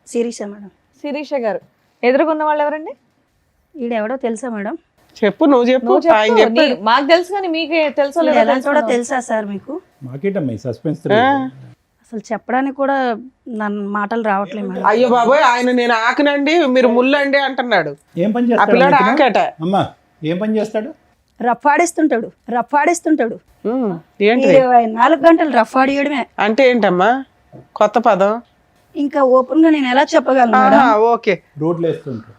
శిరీష మేడం. శిరీష గారు. ఎదురుగున్న వాళ్ళు ఎవరండి? ఈడెవడో తెలుసా మేడం? చెప్పు, నువ్వు చెప్పు. నువ్వు చెప్పు. ఆయన చెప్పాడు. మాకు తెలుసు కానీ మీకే తెలుసో ఈడు లేదో ఎలాంటి కూడా తెలుసుకుందాం. తెలుసా సార్ మీకు? మాకేటమ్మా ఈ సస్పెన్స్? అసలు చెప్పడానికి కూడా నన్ను మాటలు రావట్లేదు మేడం. అయ్యో బాబోయ్, ఆయన నేను ఆకనండి మీరు ముల్లండి అంటున్నాడు. ఏం పని ఆ చేస్తాడు పిల్లాడు అతను? ఆకట. అమ్మా ఏం పని చేస్తాడు? రఫాడిస్తుంటాడు. ఏంటి 24 గంటలు రఫాడియడమే. అంటే ఏంటమ్మా కొత్త పదం? ఇంకా ఓపెన్ గా నేను ఎలా చెప్పగలను మేడం? ఆహా, ఓకే. రోడ్లు వేస్తుంటాడు.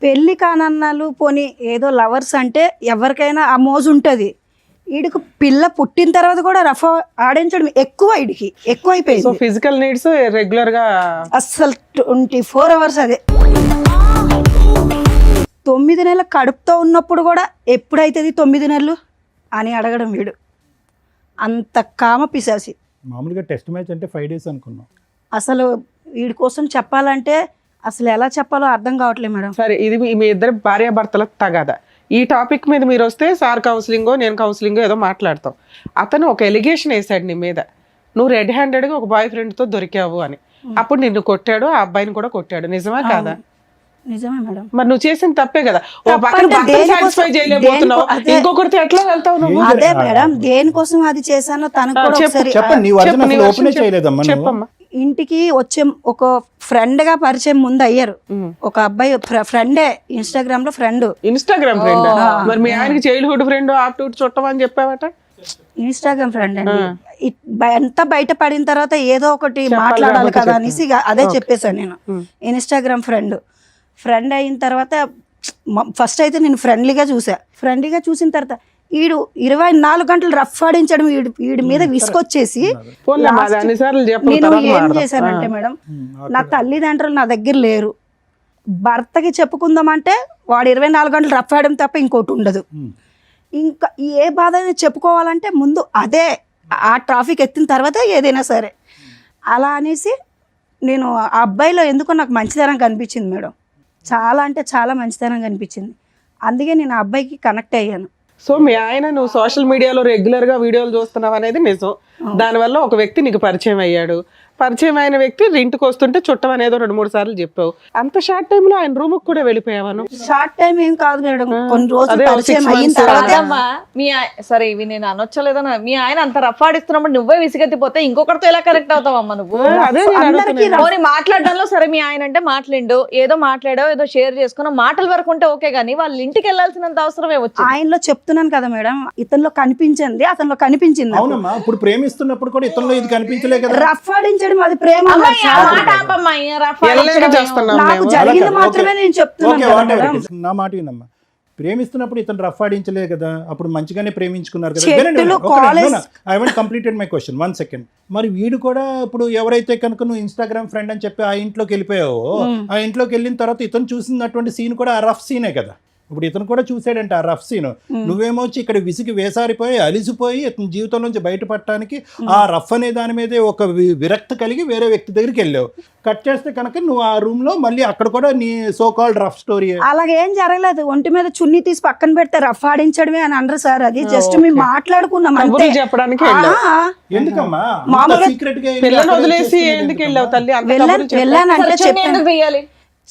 పెళ్లి కానన్నాలు పోనీ ఏదో లవర్స్ అంటే ఎవరికైనా ఆ మోజు ఉంటుంది. వీడికి పిల్ల పుట్టిన తర్వాత కూడా రఫా ఆడించడం ఎక్కువ, వీడికి ఎక్కువ సో అయిపోయింది. ఫిజికల్ నీడ్స్ రెగ్యులర్ గా అస్సలు 24 అవర్స్ అదే. 9 నెలల కడుపుతో ఉన్నప్పుడు కూడా ఎప్పుడైతుంది 9 నెలలు అని అడగడం వీడు. అంత కామ పిశాసి. మామూలుగా టెస్ట్ మ్యాచ్ అంటే 5 days అనుకున్నాం. అసలు వీడి కోసం చెప్పాలంటే అసలు ఎలా చెప్పాలో అర్థం కావట్లేదు మేడం. సరే, ఇది మీ ఇద్దరు భార్యాభర్తల తగాదా. ఈ టాపిక్ మీద మీరు వస్తే సార్ కౌన్సిలింగో నేను కౌన్సిలింగో ఏదో మాట్లాడతాం. అతను ఒక ఎలిగేషన్ వేసాడు నీ మీద, నువ్వు రెడ్ హ్యాండెడ్గా ఒక బాయ్ ఫ్రెండ్తో దొరికావు అని. అప్పుడు నిన్ను కొట్టాడు, ఆ అబ్బాయిని కూడా కొట్టాడు. నిజమా కాదా? నిజమే మేడం. మరి నువ్వు చేసిన తప్పే కదా. ఓ పక్కన తప్పంటే భర్తను దేనికోసం- సాటిస్ఫై చేయలేకపోతున్నావు, అదే. ఇంకొకరితో ఎట్లా వెళ్తావు నువ్వు? అదే మేడం, దేనికోసం అది చేశానో తనకు కూడా ఒకసారి చెప్పండి, నీ వర్జన్ చెప్పు, నీ అసలు version ఓపెనే చెప్పు. చేయలేదమ్మా నువ్వు. చెప్పమ్మా. ఇంటికి వచ్చే ఒక ఫ్రెండ్ గా పరిచయం ముందు అయ్యారు. ఒక అబ్బాయి ఫ్రెండే, ఇన్స్టాగ్రామ్ లో ఫ్రెండ్. Instagram friend? మరి మీ ఆయనకి చైల్డ్హుడ్ ఫ్రెండ్ ఆప్టూడ్ చుట్టం అని చెప్పావట. ఇన్స్టాగ్రామ్ ఫ్రెండ్ అండి. ఎంత బయట పడిన తర్వాత ఏదో ఒకటి మాట్లాడాలి కదా అనేసి ఇక అదే చెప్పేశాను నేను. ఇన్స్టాగ్రామ్ ఫ్రెండ్ అయిన తర్వాత ఫస్ట్ అయితే నేను ఫ్రెండ్లీగా చూసిన తర్వాత వీడు 24 గంటలు రఫ్ ఆడించడం వీడి మీద విసుకొచ్చేసి పోన్లే, మాది అన్నిసార్లు చెప్పు, నేను తర్వాత ఏం మాట్లాడదాం. చేశానంటే మేడం, నా తల్లిదండ్రులు నా దగ్గర లేరు, భర్తకి చెప్పుకుందామంటే వాడు 24 గంటలు రఫ్ ఆడడం తప్ప ఇంకోటి ఉండదు. ఇంకా ఏ బాధ అయినా చెప్పుకోవాలంటే ముందు అదే ఆ ట్రాఫిక్ ఎత్తిన తర్వాత ఏదైనా సరే. అలా అనేసి నేను ఆ అబ్బాయిలో ఎందుకో నాకు మంచితనం కనిపించింది మేడం, చాలా అంటే చాలా మంచితనం కనిపించింది. అందుకే నేను ఆ అబ్బాయికి కనెక్ట్ అయ్యాను. సో మీ ఆయన నువ్వు సోషల్ మీడియాలో రెగ్యులర్ గా వీడియోలు చూస్తున్నావు అనేది నిజం. దానివల్ల ఒక వ్యక్తి నీకు పరిచయం అయ్యాడు. పరిచయం అయిన వ్యక్తి ఇంటికి వస్తుంటే చుట్టం అనేది 2-3 సార్లు చెప్పావు. అంత షార్ట్ టైమ్ లో ఆయన రూమ్ కూడా వెళ్ళిపోయావాను? షార్ట్ టైం ఏం కాదు మేడం, కొన్ని రోజులు అదే పరిచయం 6 అయిన months. తర్వాత అమ్మా సరే ఇవి నేను అనొచ్చలేదన్నా, మీ ఆయన అంత రఫ్ ఆడిస్తున్నప్పుడు నువ్వే విసిగెత్తిపోతే ఇంకొకరితో ఎలా కనెక్ట్ అవుతావమ్మా నువ్వు? అదే నేను అందరికీ అడుగుతున్నాను. పోనీ మాట్లాడడంలో సరే మీ ఆయన అంటే మాట్లాడిండు, ఏదో మాట్లాడావు, ఏదో షేర్ చేసుకున్నావు, మాటల వరకు ఉంటే ఓకే, కానీ వాళ్ళ ఇంటికి వెళ్ళాల్సినంత అవసరమే వచ్చింది. ఆయనలో చెప్తున్నాను కదా మేడం, ఇతనిలో కనిపించింది, అతనిలో కనిపించింది. అవునమ్మా, ఇప్పుడు ప్రేమిస్తున్నప్పుడు కూడా ఇతరులో ఇది కనిపించలే కదా. రఫ్ ఆడించడం అది ప్రేమ అమ్మాయి, ఆ కాదు. మాట ఆపమ్మా, ఈ రఫ్ ఎల్లగా ఆడించడం చేస్తున్నాం నాకు మేము. జరిగింది ఓకే, మాత్రమే నేను చెప్తున్నాను ఓకే, కదా whatever మేడం. it is. నా మాట వినమ్మా, ప్రేమిస్తున్నప్పుడు ఇతను రఫ్ ఆడించలే కదా, అప్పుడు మంచిగానే ప్రేమించుకున్నారు కదా. చెట్టులు, college- I want completed my question, 1 second. మరి వీడు కూడా ఇప్పుడు ఎవరైతే కనుక నువ్వు ఇన్స్టాగ్రామ్ ఫ్రెండ్ అని చెప్పి ఆ ఇంట్లోకి వెళ్ళిపోయావో, ఆ ఇంట్లోకి వెళ్ళిన తర్వాత ఇతను చూసినటువంటి సీన్ కూడా ఆ రఫ్ సీనే కదా. ఇప్పుడు ఇతను కూడా చూసాడంటే ఆ రఫ్ సీన్. నువ్వేమో వచ్చి ఇక్కడ విసిగి వేసారిపోయి అలిసిపోయి ఇతని జీవితం నుంచి బయటపడటానికి ఆ రఫ్ అనే దాని మీదే ఒక విరక్తి కలిగి వేరే వ్యక్తి దగ్గరికి వెళ్ళావు. కట్ చేస్తే కనుక నువ్వు ఆ రూమ్ లో మళ్ళీ అక్కడ కూడా నీ సో కాల్డ్ రఫ్ స్టోరీ. అలాగేం జరగలేదు. ఒంటి మీద చున్నీ తీసి పక్కన పెడితే రఫ్ ఆడించడమే అని అనరు సార్. అది జస్ట్ మేము మాట్లాడుకున్నాం అంతే. కబుర్లు చెప్పడానికి వెళ్ళావు. ఎందుకమ్మా మామూలుగా సీక్రెట్ గా పిల్లని వదిలేసి ఎందుకు వెళ్ళావు తల్లి? అంత కబుర్లు చెప్పు. వెళ్ళానంటే చున్నీ చెప్పాను. ఎందుకు తీయాలి?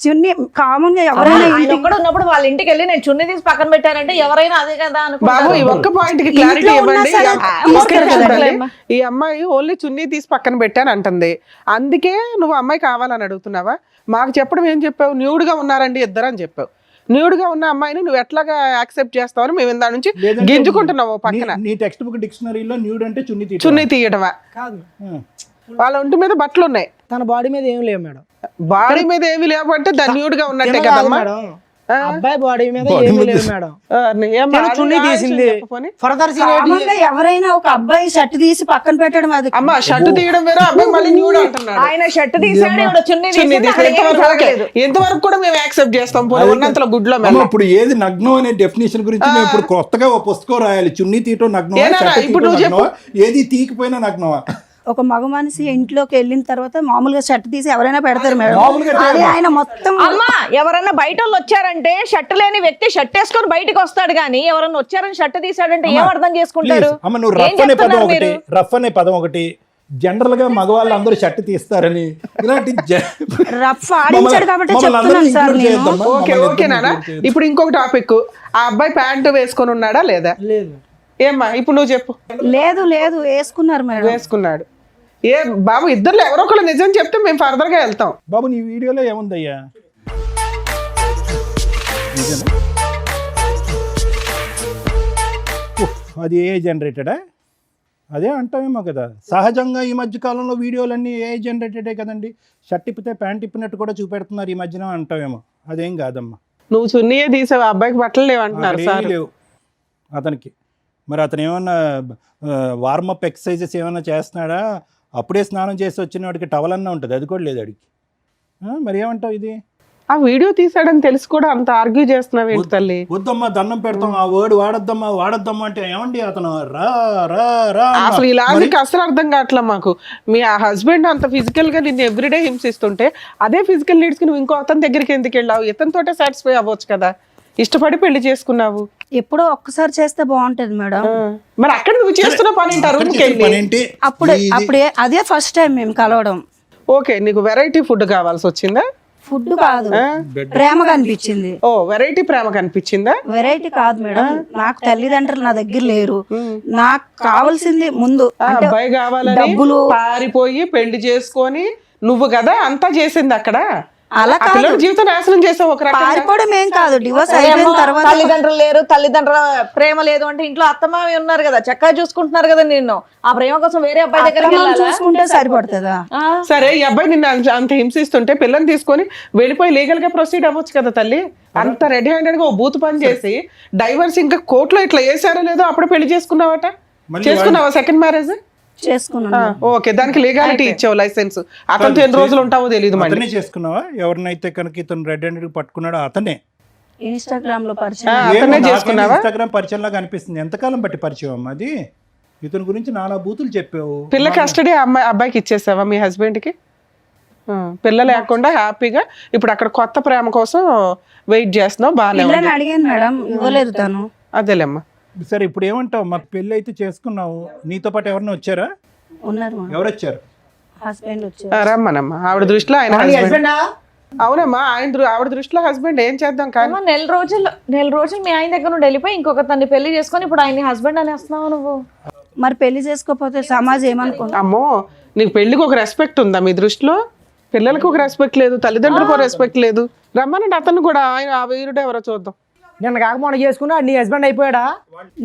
చున్నీ కామన్ గా ఎవరైనా ఆయన ఒక్కడు ఉన్నప్పుడు వాళ్ళ ఇంటికి వెళ్ళి నేను చున్నీ తీసి పక్కన పెట్టానంటే ఎవరైనా అదే కదా బాబు ఈ అనుకుంటారు. ఒక్క పాయింట్ కి క్లారిటీ ఇంట్లో ఉన్నా ఇవ్వండి. సరే ఒక్క నిమిషం తీసుకెళ్ళగలరు. తల్లి. ఈ అమ్మాయి ఓన్లీ చున్నీ తీసి పక్కన పెట్టాను అంటుంది. అందుకే నువ్వు అమ్మాయి కావాలని అడుగుతున్నావా? మాకు చెప్పడం ఏం చెప్పావు? న్యూడ్ గా ఉన్నారండి ఇద్దరు అని చెప్పావు. న్యూడ్ గా ఉన్న అమ్మాయిని నువ్వు ఎట్లాగా యాక్సెప్ట్ చేస్తావని మేము ఇందా నుంచి గింజుకుంటున్నావు పక్కన. నీ టెక్స్ట్ బుక్ డిక్షనరీలో న్యూడ్ అంటే చున్నీ తీయడమా? కాదు, వాళ్ళ ఒంటి మీద బట్టలు ఉన్నాయి, తన బాడీ మీద ఏం లేవు మేడం. బాడీ మీద ఏమి లేవంటే దాన్ని న్యూడ్ గా ఉన్నట్టే తిన కాదు కదమ్మా. మేడం, అబ్బాయి బాడీ మీద ఏమీ లేవు మేడం. ఏం తిన బాగా చున్నీ తీసింది. చెప్పని. ఫర్దర్ సీన్ కామన్ గా ఎవరైనా ఒక అబ్బాయి షర్ట్ తీసి పక్కన పెట్టడం అది అమ్మ షర్ట్ తీయడం వేరే, అబ్బాయి మళ్ళీ న్యూడ్ అంటున్నాడు. ఆయన షర్ట్ తీసాడు, ఈవిడ చున్నీ చున్నీ తీసింది, తీసి అక్కడ ఏం ఎంతవరకు ఓకే. జరగలేదు. ఎంతవరకు కూడా మేము యాక్సెప్ట్ చేస్తాం. పోనీ ఉన్నంతలో గుడ్లో మెల్ల. ఇప్పుడు ఏది నగ్నం అనే డెఫినేషన్ గురించి మేము ఇప్పుడు కొత్తగా ఒక పుస్తకం రాయాలి. చున్నీ తీయటం నగ్నం, ఏనా ఇప్పుడు నువ్వు చెప్పు. ఏది తీయకపోయినా నగ్నమా? ఒక మగ మనిషి ఇంట్లోకి వెళ్ళిన తర్వాత మామూలుగా షర్ట్ తీసి ఎవరైనా పెడతారు మేడం. మామూలుగా అది ఆయన మొత్తం అమ్మా, ఎవరన్నా బయట వాళ్ళు వచ్చారంటే షర్ట్ లేని వ్యక్తి షర్ట్ వేసుకొని బయటకు వస్తాడు, కానీ ఎవరన్నా వచ్చారని షర్ట్ తీసాడంటే ఏం అర్థం చేసుకుంటారు? Please, అమ్మ నువ్వు ఏం రఫ్ అనే పదం చెప్తున్నారు ఒకటి, మీరు? రఫ్ అనే పదం ఒకటి, జనరల్ గా మగవాళ్ళు అందరూ షర్ట్ తీస్తారని ఇలాంటి రఫ్ ఆడించాడు కాబట్టి చెప్తున్నాను సార్ నేను. ఓకే ఓకే నాన్న. ఇప్పుడు ఇంకొక టాపిక్, ఆ అబ్బాయి ప్యాంటు వేసుకొని ఉన్నాడా లేదా? లేదు. ఏమ్మా ఇప్పుడు నువ్వు చెప్పు. లేదు లేదు వేసుకున్నారు మేడం. వేసుకున్నాడు. ఏ బాబు ఇద్దరు ఎవరో ఒకళ్ళు నిజం చెప్తే మేము ఫర్దర్ గా వెళ్తాం. బాబు నీ వీడియోలో ఏముందయ్యా? నిజమే? ఉఫ్, అది ఏ జనరేటెడా? అదే అంటామేమో కదా. సహజంగా ఈ మధ్య కాలంలో వీడియోలన్నీ ఏ జనరేటెడే కదండి. షర్ట్ ఇప్పితే ప్యాంట్ ఇప్పినట్టు కూడా చూపెడుతున్నారు ఈ మధ్యన అంటామేమో. అదేం కాదమ్మా. నువ్వు చున్నీయే తీసావు, అబ్బాయికి బట్టలు లేవంటున్నారు అక్కడ సార్. ఏమీ లేవు అతనికి. మరి అతను ఏమన్నా వార్మప్ ఎక్సర్సైజెస్ ఏమైనా చేస్తున్నాడా? అప్పుడే స్నానం చేసి వచ్చిన వాడికి టవల్ అన్నా ఉంటుంది, అది కూడా లేదు అడిగి. మరి ఏమంటావు ఇది? ఆ వీడియో తీసాడని తెలిసి కూడా అంత ఆర్గ్యూ చేస్తున్నావు ఏంటి తల్లి? వద్దమ్మా దండం పెడతాం, ఆ వర్డ్ వాడొద్దమ్మా అంటే ఏమండి అతను రా రా రా అన్నా. అసలు ఈ లాజిక్ అసలు అర్థం కావట్లే మాకు. మీ ఆ హస్బెండ్ అంత ఫిజికల్ గా నిన్ను ఎవ్రీడే హింసిస్తుంటే అదే ఫిజికల్ నీడ్స్ కి నువ్వు ఇంకో అతని దగ్గరికి ఎందుకు వెళ్ళావు? ఇతనితోటే సాటిస్ఫై అవ్వచ్చు కదా, ఇష్టపడి పెళ్లి చేసుకున్నావు. ఎప్పుడో ఒక్కసారి చేస్తే బాగుంటది మేడం. మరి అక్కడ నువ్వు చేస్తున్న పని ఏంటి? ఆ అక్కడ రూమ్కి చేసే వెళ్ళి. పనేంటి? అప్పుడే అదే ఫస్ట్ టైం మేము కలవడం. ఓకే, నీకు వెరైటీ ఫుడ్ కావాల్సి వచ్చిందా? ఫుడ్ కాదు, ప్రేమగా అనిపించింది. ఓ వెరైటీ ప్రేమ కనిపించిందా? వెరైటీ కాదు మేడం, నాకు తల్లిదండ్రులు నా దగ్గర లేరు. నాకు కావాల్సింది ముందు అంటే అబ్బాయి కావాలని డబ్బులు. పారిపోయి పెళ్లి చేసుకొని నువ్వు కదా అంతా చేసింది అక్కడ. అలా ఆ పిల్లల జీవితం నాశనం చేసావు ఒక రకంగా. పారిపోవడం ఏం కాదు, డివోర్స్ అయిపోయిన ఏమో, తర్వాత తల్లిదండ్రులు లేరు, తల్లిదండ్రుల ప్రేమ లేదు అంటే ఇంట్లో అత్తమావి ఉన్నారు కదా, చక్కగా చూసుకుంటున్నారు కదా నిన్ను. ఆ ప్రేమ కోసం వేరే అబ్బాయి దగ్గరికి అత్తమామ వెళ్ళాలా? చూసుకుంటే సరిపడుతుందా? సరే ఈ అబ్బాయి నిన్ను అంత హింసిస్తుంటే పిల్లని తీసుకొని వెళ్ళిపోయి లీగల్ గా ప్రొసీడ్ అవ్వచ్చు కదా తల్లి. అంత రెడీ హ్యాండెడ్ గా ఓ బూత్ పని చేసి డైవర్స్ ఇంకా కోర్టులో ఇట్లా వేసారో లేదో అప్పుడు పెళ్లి చేసుకున్నావట. చేసుకున్నావా సెకండ్ మ్యారేజ్? చేసుకున్నాను. ఓకే, దానికి లీగాలిటీ ఇచ్చావు, లైసెన్స్. అతనితో ఎన్ని రోజులు ఉంటావో తెలియదు. మళ్ళీ అతనే చేసుకున్నావా? ఎవరినైతే కనుక ఇతను రెడ్ హ్యాండెడ్ పట్టుకున్నాడో అతనే. ఇన్స్టాగ్రామ్ లో ఆ, పరిచయం అతనే చేసుకున్నావా? ఇన్స్టాగ్రామ్ పరిచయం లాగా అనిపిస్తుంది. ఎంతకాలం బట్టి పరిచయం అమ్మా అది? ఇతని గురించి నానా బూతులు చెప్పావు. పిల్ల కస్టడీ అబ్బాయికి ఇచ్చేసావా మీ husband కి? పిల్ల లేకుండా హ్యాపీగా ఇప్పుడు అక్కడ కొత్త ప్రేమ కోసం వెయిట్ చేస్తున్నావు, బాగానే ఉంది. పిల్లని అడిగాను మేడం, ఇవ్వలేదు తను. అదేలేమ్మా. సరే ఇప్పుడు ఏమంటావు? మా పెళ్ళి అయితే చేసుకున్నావు, నీతో పాటు ఎవరైనా వచ్చారా? ఉన్నారు ఎవరు వచ్చారు? హస్బెండ్ వచ్చారు. రమ్మనమ్మా. ఆవిడ దృష్టిలో ఆయన హస్బెండ్. అవునమ్మా, ఆవిడ దృష్టిలో హస్బెండ్. ఏం చేద్దాం కానీ ఏమో నెల రోజులు మీ ఆయన దగ్గర నుండి వెళ్ళిపోయి ఇంకొక తన్ని పెళ్లి చేసుకొని ఇప్పుడు ఆయన హస్బెండ్ అనేస్తున్నావు నువ్వు. మరి పెళ్లి చేసుకోకపోతే సమాజం ఏమనుకుంటా? అమ్మో, నీకు పెళ్లికి ఒక రెస్పెక్ట్ ఉందా మీ దృష్టిలో? పిల్లలకు ఒక రెస్పెక్ట్ లేదు, తల్లిదండ్రులకు ఒక రెస్పెక్ట్ లేదు. రమ్మనండి అతను కూడా. ఆయన ఆ వీరుడు ఎవరో చూద్దాం. నిన్న కాక మొన్న చేసుకున్నా నీ హస్బెండ్ అయిపోయాడా?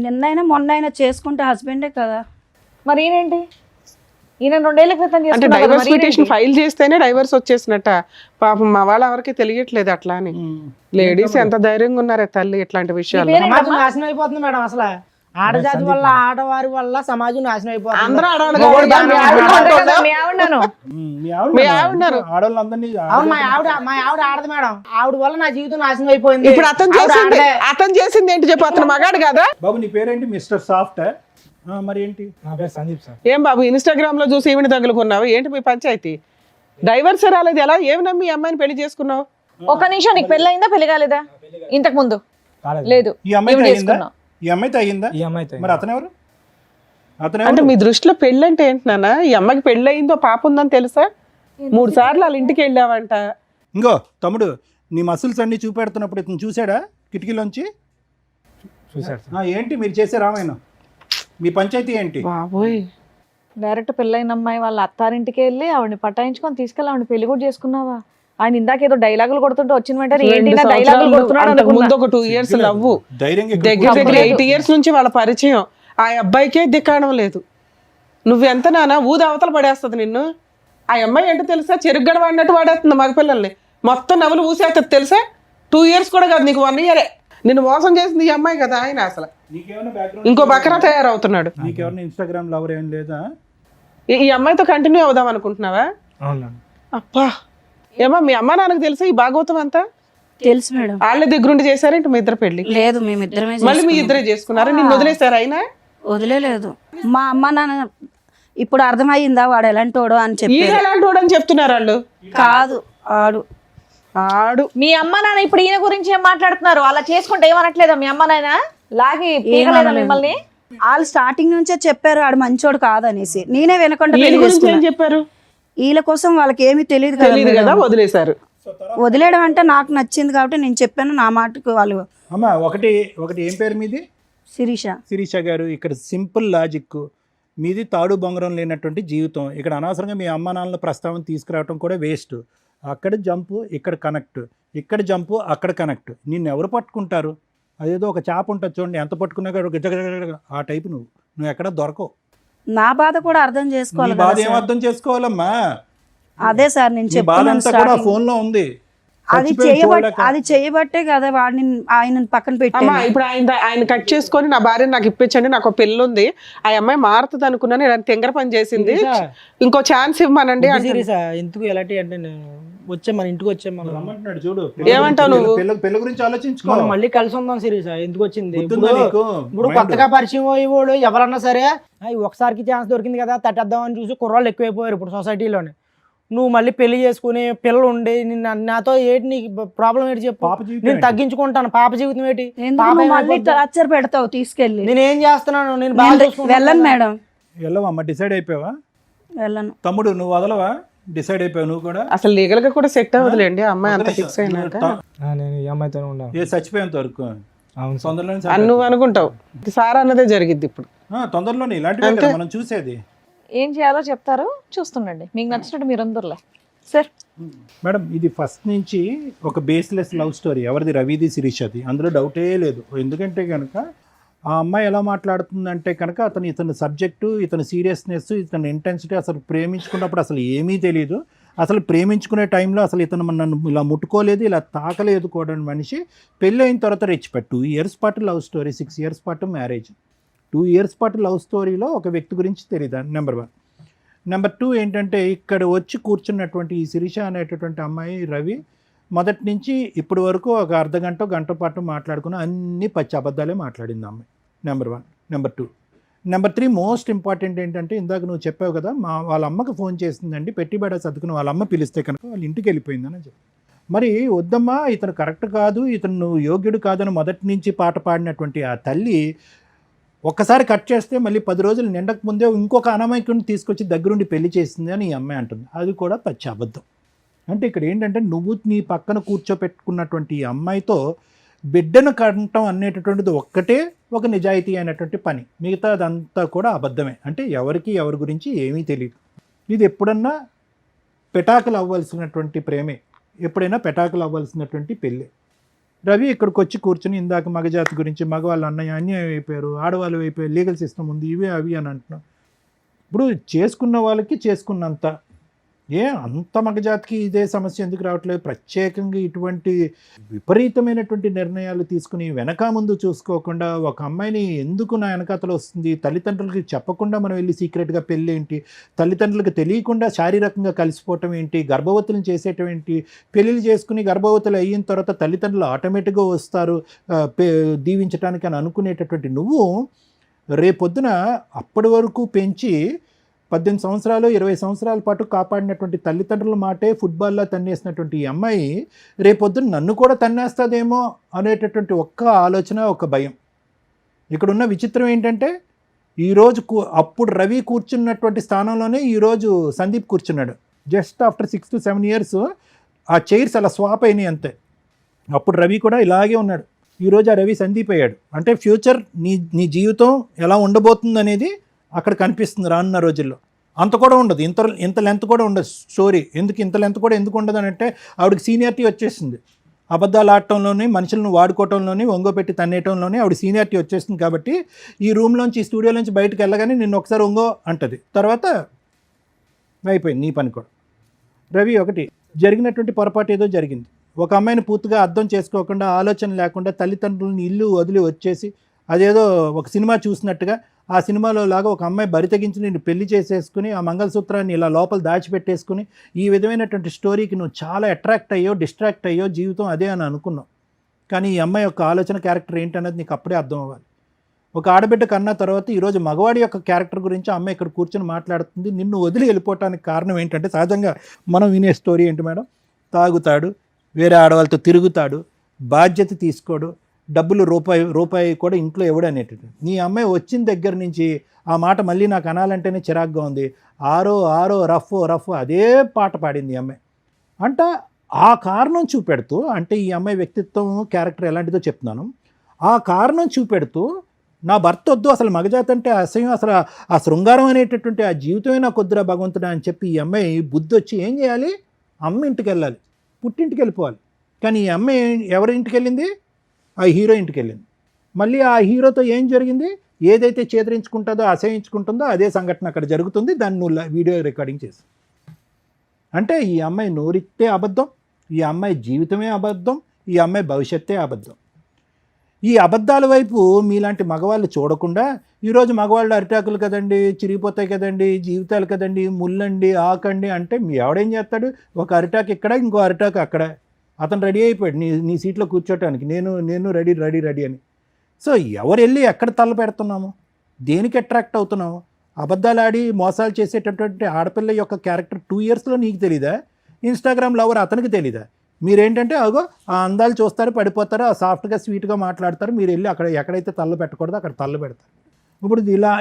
నిన్నైనా మొన్నైనా చేసుకుంటే హస్బెండే కదా. మరి ఈయనేంటి? ఈయన 2 ఏళ్ల క్రితం అంటే చేసుకున్నాడు కదా, డైవర్స్ మరి పిటిషన్ ఈయనేంటి? ఫైల్ చేస్తేనే డైవర్స్ వచ్చేసినట్ట. పాపం మా వాళ్ళ ఎవరికి తెలియట్లేదు అట్లా అని. లేడీస్ ఎంత ధైర్యంగా ఉన్నారే తల్లి ఇట్లాంటి విషయాలు. సమాజం నాశనం అయిపోతుంది మేడం. అసలు ఆడజాతి వల్ల, ఆడవారి వల్ల సమాజం నాశనం అయిపోతుంది. అందరూ ఆడవాళ్ళు మగవాడు కాదు, దాన్ని ఆడవాళ్ళు ఆడవాళ్ళు కాదు. కదా, మీ ఆవిడను. మీ మీ ఆవిడ ఆడవాళ్ళందరినీ అవును, మా ఆవిడ ఆడదు మేడం. ఆవిడ వల్ల నా జీవితం నాశనం అయిపోయింది. ఇప్పుడు అతను చేసింది ఏంటి చెప్పు? అతను మగాడు కదా. బాబు నీ పేరేంటి? Mister soft. మరి ఏంటి? నా పేరు సందీప్ సార్. ఏం బాబు ఇన్స్టాగ్రామ్ లో చూసి ఈవిని తగులుకున్నావు ఏంటి? మీ పంచాయతీ డైవర్స్ రాలేదు, ఎలా ఏమి నమ్మి ఈ అమ్మాయిని పెళ్లి చేసుకున్నావు? ఒక నిమిషం, నీకు పెళ్లి అయిందా పెళ్లి కాలేదా? ఇంతకు ముందు కాలేదు. లేదు. ఈ అమ్మాయితో ఈవిడ అయ్యిందా? చేసుకున్నావు. ఈ అమ్మాయితో అయ్యిందా? ఈ అమ్మాయితో మరి అతనెవరు? అంటే మీ దృష్టిలో పెళ్ళి అంటే ఏంటి నాన్న? ఈ అమ్మాయికి పెళ్ళి అయిందో పాప ఉందని తెలుసా? 3 సార్లు వాళ్ళ ఇంటికి వెళ్ళావంట. ఇంకో తమ్ముడు, నీ మసిల్స్ అన్ని చూపెడుతున్నప్పుడు ఇతను చూసాడా కిటికీలోంచి? చూశాడు సార్. ఏంటి మీరు చేసే రామాయణం? మీ పంచాయతీ ఏంటి? బాబోయ్, డైరెక్ట్ పెళ్ళైన అమ్మాయి వాళ్ళ అత్తారింటికి వెళ్ళి ఆవిడని పటాయించుకొని తీసుకెళ్ళి ఆవిడ పెళ్లి కూడా చేసుకున్నావా? ఆయన ఇందాక ఏదో డైలాగులు కొడుతుంటే వచ్చిన వెంటనే ఏంటి 2 నా డైలాగులు సంవత్సరాలు కొడుతున్నాడు అంతకు అనుకున్నా. ముందు ఒక 2 ఇయర్స్ లవ్వు. ధైర్యంగా దగ్గర 8 ఇయర్స్ నుంచి వాళ్ళ పరిచయం. ఆ అబ్బాయికే దిక్కాడం లేదు. నువ్వెంత నాన్న ఊది అవతల పడేస్తుంది నిన్ను. ఆ అమ్మాయి ఏంటో తెలుసా? చెరుగ్గడ వాడినట్టు వాడేస్తుంది మగపిల్లల్ని. మొత్తం నవ్వులు ఊసేస్తుంది తెలుసా? 2 ఇయర్స్ కూడా కాదు, నీకు 1 ఇయరే. నిన్ను మోసం చేసింది ఈ అమ్మాయి కదా. ఆయన అసలు ఇంకో బకరా తయారవుతున్నాడు. నీకెవరిని ఇన్స్టాగ్రామ్ లవర్ ఏం లేదా? ఈ అమ్మాయితో కంటిన్యూ అవుదాం అనుకుంటున్నావా? అవునండి. అప్పా, ఏమో మీ అమ్మ నాన్నకు తెలుసా ఈ భాగవతం అంతా? తెలుసు మేడం. వాళ్ళ దగ్గరుండి చేశారేంటి మీ ఇద్దరు పెళ్లి? లేదు, మేమిద్దరమే మళ్ళీ మీ ఇద్దరే చేసుకున్నారా? నిన్ను వదిలేశారు అయినా? వదిలేదు. మా అమ్మ నాన్న ఇప్పుడు అర్థమయ్యిందా వాడు ఎలాంటోడో అని చెప్పి. ఈయన ఎలాంటి వాడు అని చెప్తున్నారు వాళ్ళు. కాదు, ఆడు మీ అమ్మ నాన్న ఇప్పుడు ఈయన గురించి ఏం మాట్లాడుతున్నారు? అలా చేసుకుంటే ఏమనట్లేదా మీ అమ్మ నాయన? లాగి పీకలేదా మిమ్మల్ని? వాళ్ళు స్టార్టింగ్ నుంచే చెప్పారు ఆడు మంచోడు కాదనేసి. నేనే వినకుండా ఈయన పెళ్లి గురించి ఏం చేసుకున్నా. చెప్పారు? వీళ్ళ కోసం వాళ్ళకి ఏమీ తెలియదు తెలియదు కదా, వదిలేశారు. వదిలేయడం అంటే నాకు నచ్చింది కాబట్టి నేను చెప్పాను. నా మాటకు వాళ్ళు అమ్మ ఒకటి ఏం పేరు మీది? శిరీష. శిరీష గారు, ఇక్కడ సింపుల్ లాజిక్. మీది తాడు బొంగరం లేనటువంటి జీవితం. ఇక్కడ అనవసరంగా మీ అమ్మ నాన్నల ప్రస్తావన తీసుకురావడం కూడా వేస్ట్. అక్కడ జంపు, ఇక్కడ కనెక్ట్, ఇక్కడ జంపు, అక్కడ కనెక్ట్. నిన్ను ఎవరు పట్టుకుంటారు? అదేదో ఒక చేప ఉంటుంది చూడండి, ఎంత పట్టుకున్నా కూడా గజగజగజగ ఆ టైపు. నువ్వు ఎక్కడ దొరకవు. నా బాధ కూడా అర్థం నీ చేసుకోవాలి బాధ కదా ఏం సార్. అర్థం చేసుకోవాలమ్మా? అదే సార్ నేను నీ బాధ చెప్తున్నాను అంతా కూడా starting. ఫోన్ లో ఉంది. అది చేయబట్టే కదా వాడిని ఆయన పక్కన అమ్మా పెట్టాను. ఇప్పుడు ఆయన కట్ చేసుకొని నా భార్యని నాకు ఇప్పించండి, నాకు ఒక పెళ్ళి ఉంది, ఆ అమ్మాయి మారుతుంది అనుకున్నాను, ఇలా తెంగర పని చేసింది, ఇంకో ఛాన్స్ ఇవ్వమనండి అంటే. సీరియసా ఎందుకు ఎలాంటి అంటే వచ్చే మన ఇంటికి వచ్చే మనం రమ్మంటున్నాడు చూడు. ఏమంటావు నువ్వు? పెళ్ళి గురించి ఆలోచించుకో. మనం మళ్ళీ కలిసి ఉందాం సీరియసా. ఎందుకు వచ్చింది గుర్తుందా నీకు? ఇప్పుడు కొత్తగా పరిచయం అయ్యేవాడు ఎవరన్నా సరే ఒకసారికి ఛాన్స్ దొరికింది కదా తట్టేద్దాం అని చూసి కుర్రాళ్ళు ఎక్కువైపోయారు ఇప్పుడు సొసైటీలోనే. నువ్వు మళ్ళీ పెళ్లి చేసుకుని పిల్లలు ఉండి నాతో ఏంటి నీకు ప్రాబ్లం ఏంటి చెప్పు? పాప జీవితం నేను ఏంటి? తగ్గించుకుంటాను. పాప జీవితం ఏంటి? ఎందుకు పాప నువ్వు మళ్ళీ ఏమైపోద్ది? టార్చర్ పెడతావు తీసుకెళ్ళి? నేనేం చేస్తున్నాను? నేను బాగా చూసుకుంటాను వెళ్ళను కదా. మేడం, వెళ్ళవమ్మా, డిసైడ్ అయిపోయావా? వెళ్ళను. తమ్ముడు నువ్వు వదలవా? డిసైడ్ అయిపోయావు నువ్వు కూడా? అసలు లీగల్ గా కూడా సెట్ అవ్వదులేండి ఆ అమ్మాయి అంత ఫిక్స్ అయినాక. నేను ఈ అమ్మాయితోనే ఉన్నాను. ఏ చచ్చిపోయేంత వరకు అవును సార్. తొందరలోనే అని నువ్వు అనుకుంటావు, సార్ అన్నదే జరిగిద్ది ఇప్పుడు. తొందరలోనే ఇలాంటివి కదా మనం చూసేది. ఏం చేయాలో చెప్తారు, చూస్తుండండి. మీకు నచ్చినట్టు మీరు అందరులే సార్. మేడం ఇది ఫస్ట్ నుంచి ఒక బేస్లెస్ లవ్ స్టోరీ. ఎవరిది? రవిది, శిరీషది. అందులో డౌటే లేదు. ఎందుకంటే కనుక ఆ అమ్మాయి ఎలా మాట్లాడుతుందంటే కనుక ఇతని సబ్జెక్టు, ఇతని సీరియస్నెస్, ఇతని ఇంటెన్సిటీ, అసలు ప్రేమించుకున్నప్పుడు అసలు ఏమీ తెలియదు. అసలు ప్రేమించుకునే టైంలో అసలు ఇతను నన్ను ఇలా ముట్టుకోలేదు, ఇలా తాకలేదు కూడా మనిషి. పెళ్ళి అయిన తర్వాత రెచ్చిపెట్టు 2 ఇయర్స్ పాటు లవ్ స్టోరీ, 6 ఇయర్స్ పాటు మ్యారేజ్. 2 ఇయర్స్ పాటు లవ్ స్టోరీలో ఒక వ్యక్తి గురించి తెలియదు. నెంబర్ 1. నెంబర్ 2 ఏంటంటే ఇక్కడ వచ్చి కూర్చున్నటువంటి ఈ శిరీష అనేటటువంటి అమ్మాయి రవి మొదటి నుంచి ఇప్పటి వరకు ఒక అర్ధ గంట పాటు మాట్లాడుకుని అన్ని పచ్చి అబద్ధాలే మాట్లాడింది అమ్మాయి. Number 1. Number 2. Number 3 most important ఏంటంటే, ఇందాక నువ్వు చెప్పావు కదా, వాళ్ళ అమ్మకి ఫోన్ చేసిందండి, పెట్టిబడ సర్దుకుని వాళ్ళ అమ్మ పిలిస్తే కనుక వాళ్ళ ఇంటికి వెళ్ళిపోయిందని చెప్పి. మరి వద్దమ్మా, ఇతను కరెక్ట్ కాదు, ఇతను నువ్వు యోగ్యుడు కాదని మొదటి నుంచి పాట పాడినటువంటి ఆ తల్లి ఒక్కసారి కట్ చేస్తే మళ్ళీ 10 రోజులు నిండక ముందే ఇంకొక అనామకుడిని తీసుకొచ్చి దగ్గరుండి పెళ్లి చేసింది అని ఈ అమ్మాయి అంటుంది. అది కూడా పచ్చి అబద్ధం. అంటే ఇక్కడ ఏంటంటే, నువ్వు నీ పక్కన కూర్చోపెట్టుకున్నటువంటి ఈ అమ్మాయితో బిడ్డను కంటం అనేటటువంటిది ఒక్కటే ఒక నిజాయితీ అయినటువంటి పని, మిగతా అదంతా కూడా అబద్ధమే. అంటే ఎవరికి ఎవరి గురించి ఏమీ తెలియదు. ఇది ఎప్పుడన్నా పెటాకులు అవ్వాల్సినటువంటి ప్రేమే, ఎప్పుడైనా పెటాకులు అవ్వాల్సినటువంటి పెళ్ళి. రవి ఇక్కడికి వచ్చి కూర్చొని ఇందాక మగజాతి గురించి, మగవాళ్ళు అన్నయ్య అన్యాయం అయిపోయారు, ఆడవాళ్ళు అయిపోయారు, లీగల్ సిస్టమ్ ఉంది, ఇవే అవి అని అంటున్నాం. ఇప్పుడు చేసుకున్న వాళ్ళకి చేసుకున్నంత, అంత మగజాతికి ఇదే సమస్య ఎందుకు రావట్లేదు? ప్రత్యేకంగా ఇటువంటి విపరీతమైనటువంటి నిర్ణయాలు తీసుకుని వెనక ముందు చూసుకోకుండా ఒక అమ్మాయిని ఎందుకు నా వెనకాతలు వస్తుంది, తల్లిదండ్రులకి చెప్పకుండా మనం వెళ్ళి సీక్రెట్గా పెళ్ళి ఏంటి, తల్లిదండ్రులకు తెలియకుండా శారీరకంగా కలిసిపోవటం ఏంటి, గర్భవతులను చేసేయటం ఏంటి, పెళ్ళిళ్ళు చేసుకుని గర్భవతులు అయిన తర్వాత తల్లిదండ్రులు ఆటోమేటిక్గా వస్తారు దీవించడానికి అని అనుకునేటటువంటి నువ్వు, రేపొద్దున అప్పటి వరకు పెంచి 18 సంవత్సరాలు 20 సంవత్సరాల పాటు కాపాడినటువంటి తల్లిదండ్రుల మాటే ఫుట్బాల్లో తన్నేసినటువంటి ఈ అమ్మాయి రేపొద్దున నన్ను కూడా తన్నేస్తుందేమో అనేటటువంటి ఒక్క ఆలోచన, ఒక భయం. ఇక్కడున్న విచిత్రం ఏంటంటే, ఈరోజు అప్పుడు రవి కూర్చున్నటువంటి స్థానంలోనే ఈరోజు సందీప్ కూర్చున్నాడు. జస్ట్ ఆఫ్టర్ 6 to 7 years ఆ చైర్స్ అలా స్వాప్ అయినాయి అంతే. అప్పుడు రవి కూడా ఇలాగే ఉన్నాడు, ఈరోజు ఆ రవి సందీప్ అయ్యాడు. అంటే ఫ్యూచర్ నీ జీవితం ఎలా ఉండబోతుంది అనేది అక్కడ కనిపిస్తుంది రానున్న రోజుల్లో. అంత కూడా ఉండదు, ఇంత లెంత్ కూడా ఉండదు స్టోరీ. ఇంత లెంత్ కూడా ఎందుకు ఉండదు అని అంటే, ఆవిడకి సీనియారిటీ వచ్చేసింది. అబద్ధాలు ఆడటంలోని, మనుషులను వాడుకోవటంలోని, ఒంగోపెట్టి తన్నేయటంలోని ఆవిడ సీనియారిటీ వచ్చేసింది. కాబట్టి ఈ రూమ్లోంచి, ఈ స్టూడియోలోంచి బయటకు వెళ్ళగానే నిన్ను ఒకసారి ఒంగో అంటది, తర్వాత అయిపోయింది నీ పని కూడా. రవి, ఒకటి జరిగినటువంటి పొరపాటు ఏదో జరిగింది. ఒక అమ్మాయిని పూర్తిగా అర్థం చేసుకోకుండా, ఆలోచన లేకుండా తల్లిదండ్రులను ఇల్లు వదిలి వచ్చేసి, అదేదో ఒక సినిమా చూసినట్టుగా ఆ సినిమాలో లాగా ఒక అమ్మాయి బరి తెగించి నేను పెళ్లి చేసేసుకుని ఆ మంగళసూత్రాన్ని ఇలా లోపల దాచిపెట్టేసుకుని ఈ విధమైనటువంటి స్టోరీకి నువ్వు చాలా అట్రాక్ట్ అయ్యో, డిస్ట్రాక్ట్ అయ్యో, జీవితం అదే అని అనుకున్నావు. కానీ ఈ అమ్మాయి యొక్క ఆలోచన, క్యారెక్టర్ ఏంటనేది నీకు అప్పుడే అర్థం అవ్వాలి. ఒక ఆడబిడ్డ కన్నా తర్వాత ఈరోజు మగవాడి యొక్క క్యారెక్టర్ గురించి అమ్మాయి ఇక్కడ కూర్చొని మాట్లాడుతుంది. నిన్ను వదిలి వెళ్ళిపోవటానికి కారణం ఏంటంటే, సహజంగా మనం వినే స్టోరీ ఏంటి మేడం, తాగుతాడు, వేరే ఆడవాళ్ళతో తిరుగుతాడు, బాధ్యత తీసుకోడు, డబ్బులు రూపాయి కూడా ఇంట్లో ఇవ్వడు అనేటట్టు. నీ అమ్మాయి వచ్చిన దగ్గర నుంచి ఆ మాట మళ్ళీ నాకు అనాలంటేనే చిరాగ్గా ఉంది. ఆరో రఫ్ అదే పాట పాడింది ఈ అమ్మాయి. అంటే ఆ కారణం చూపెడుతూ, అంటే ఈ అమ్మాయి వ్యక్తిత్వం, క్యారెక్టర్ ఎలాంటిదో చెప్తున్నాను, ఆ కారణం చూపెడుతూ నా భర్త వద్దు, అసలు మగజాతి అంటే అసహ్యం, అసలు ఆ శృంగారం అనేటటువంటి ఆ జీవితమే నాకు వద్దురా భగవంతుడా అని చెప్పి ఈ అమ్మాయి బుద్ధి వచ్చి ఏం చేయాలి, అమ్మ ఇంటికి వెళ్ళాలి, పుట్టింటికి వెళ్ళిపోవాలి. కానీ ఈ అమ్మాయి ఎవరి ఇంటికి వెళ్ళింది? ఆ హీరో ఇంటికి వెళ్ళింది. మళ్ళీ ఆ హీరోతో ఏం జరిగింది, ఏదైతే చేదరించుకుంటుందో, అసహించుకుంటుందో అదే సంఘటన అక్కడ జరుగుతుంది. దాన్ని నువ్వు వీడియో రికార్డింగ్ చేసి, అంటే ఈ అమ్మాయి నోరితే అబద్ధం, ఈ అమ్మాయి జీవితమే అబద్ధం, ఈ అమ్మాయి భవిష్యత్తే అబద్ధం. ఈ అబద్ధాల వైపు మీలాంటి మగవాళ్ళు చూడకుండా, ఈరోజు మగవాళ్ళు అరిటాకులు కదండి, చిరిగిపోతాయి కదండి, జీవితాలు కదండి, ముళ్ళండి, ఆకండి అంటే మీ ఎవడేం చేస్తాడు? ఒక అరిటాకు ఇక్కడ, ఇంకో అరిటాకు అక్కడ. అతను రెడీ అయిపోయాడు నీ సీట్లో కూర్చోటానికి, నేను రెడీ అని. సో ఎవరు వెళ్ళి ఎక్కడ తల పెడుతున్నాము, దేనికి అట్రాక్ట్ అవుతున్నాము? అబద్ధాలు ఆడి మోసాలు చేసేటటువంటి ఆడపిల్ల యొక్క క్యారెక్టర్ 2 yearsలో నీకు తెలీదా? ఇన్స్టాగ్రామ్ లవర్ అతనికి తెలీదా? మీరేంటంటే అగో ఆ అందాలు చూస్తారు, పడిపోతారు, ఆ సాఫ్ట్గా స్వీట్గా మాట్లాడతారు, మీరు వెళ్ళి అక్కడ ఎక్కడైతే తల్ల పెట్టకూడదో అక్కడ తల్ల పెడతారు. ఇప్పుడు ఇలా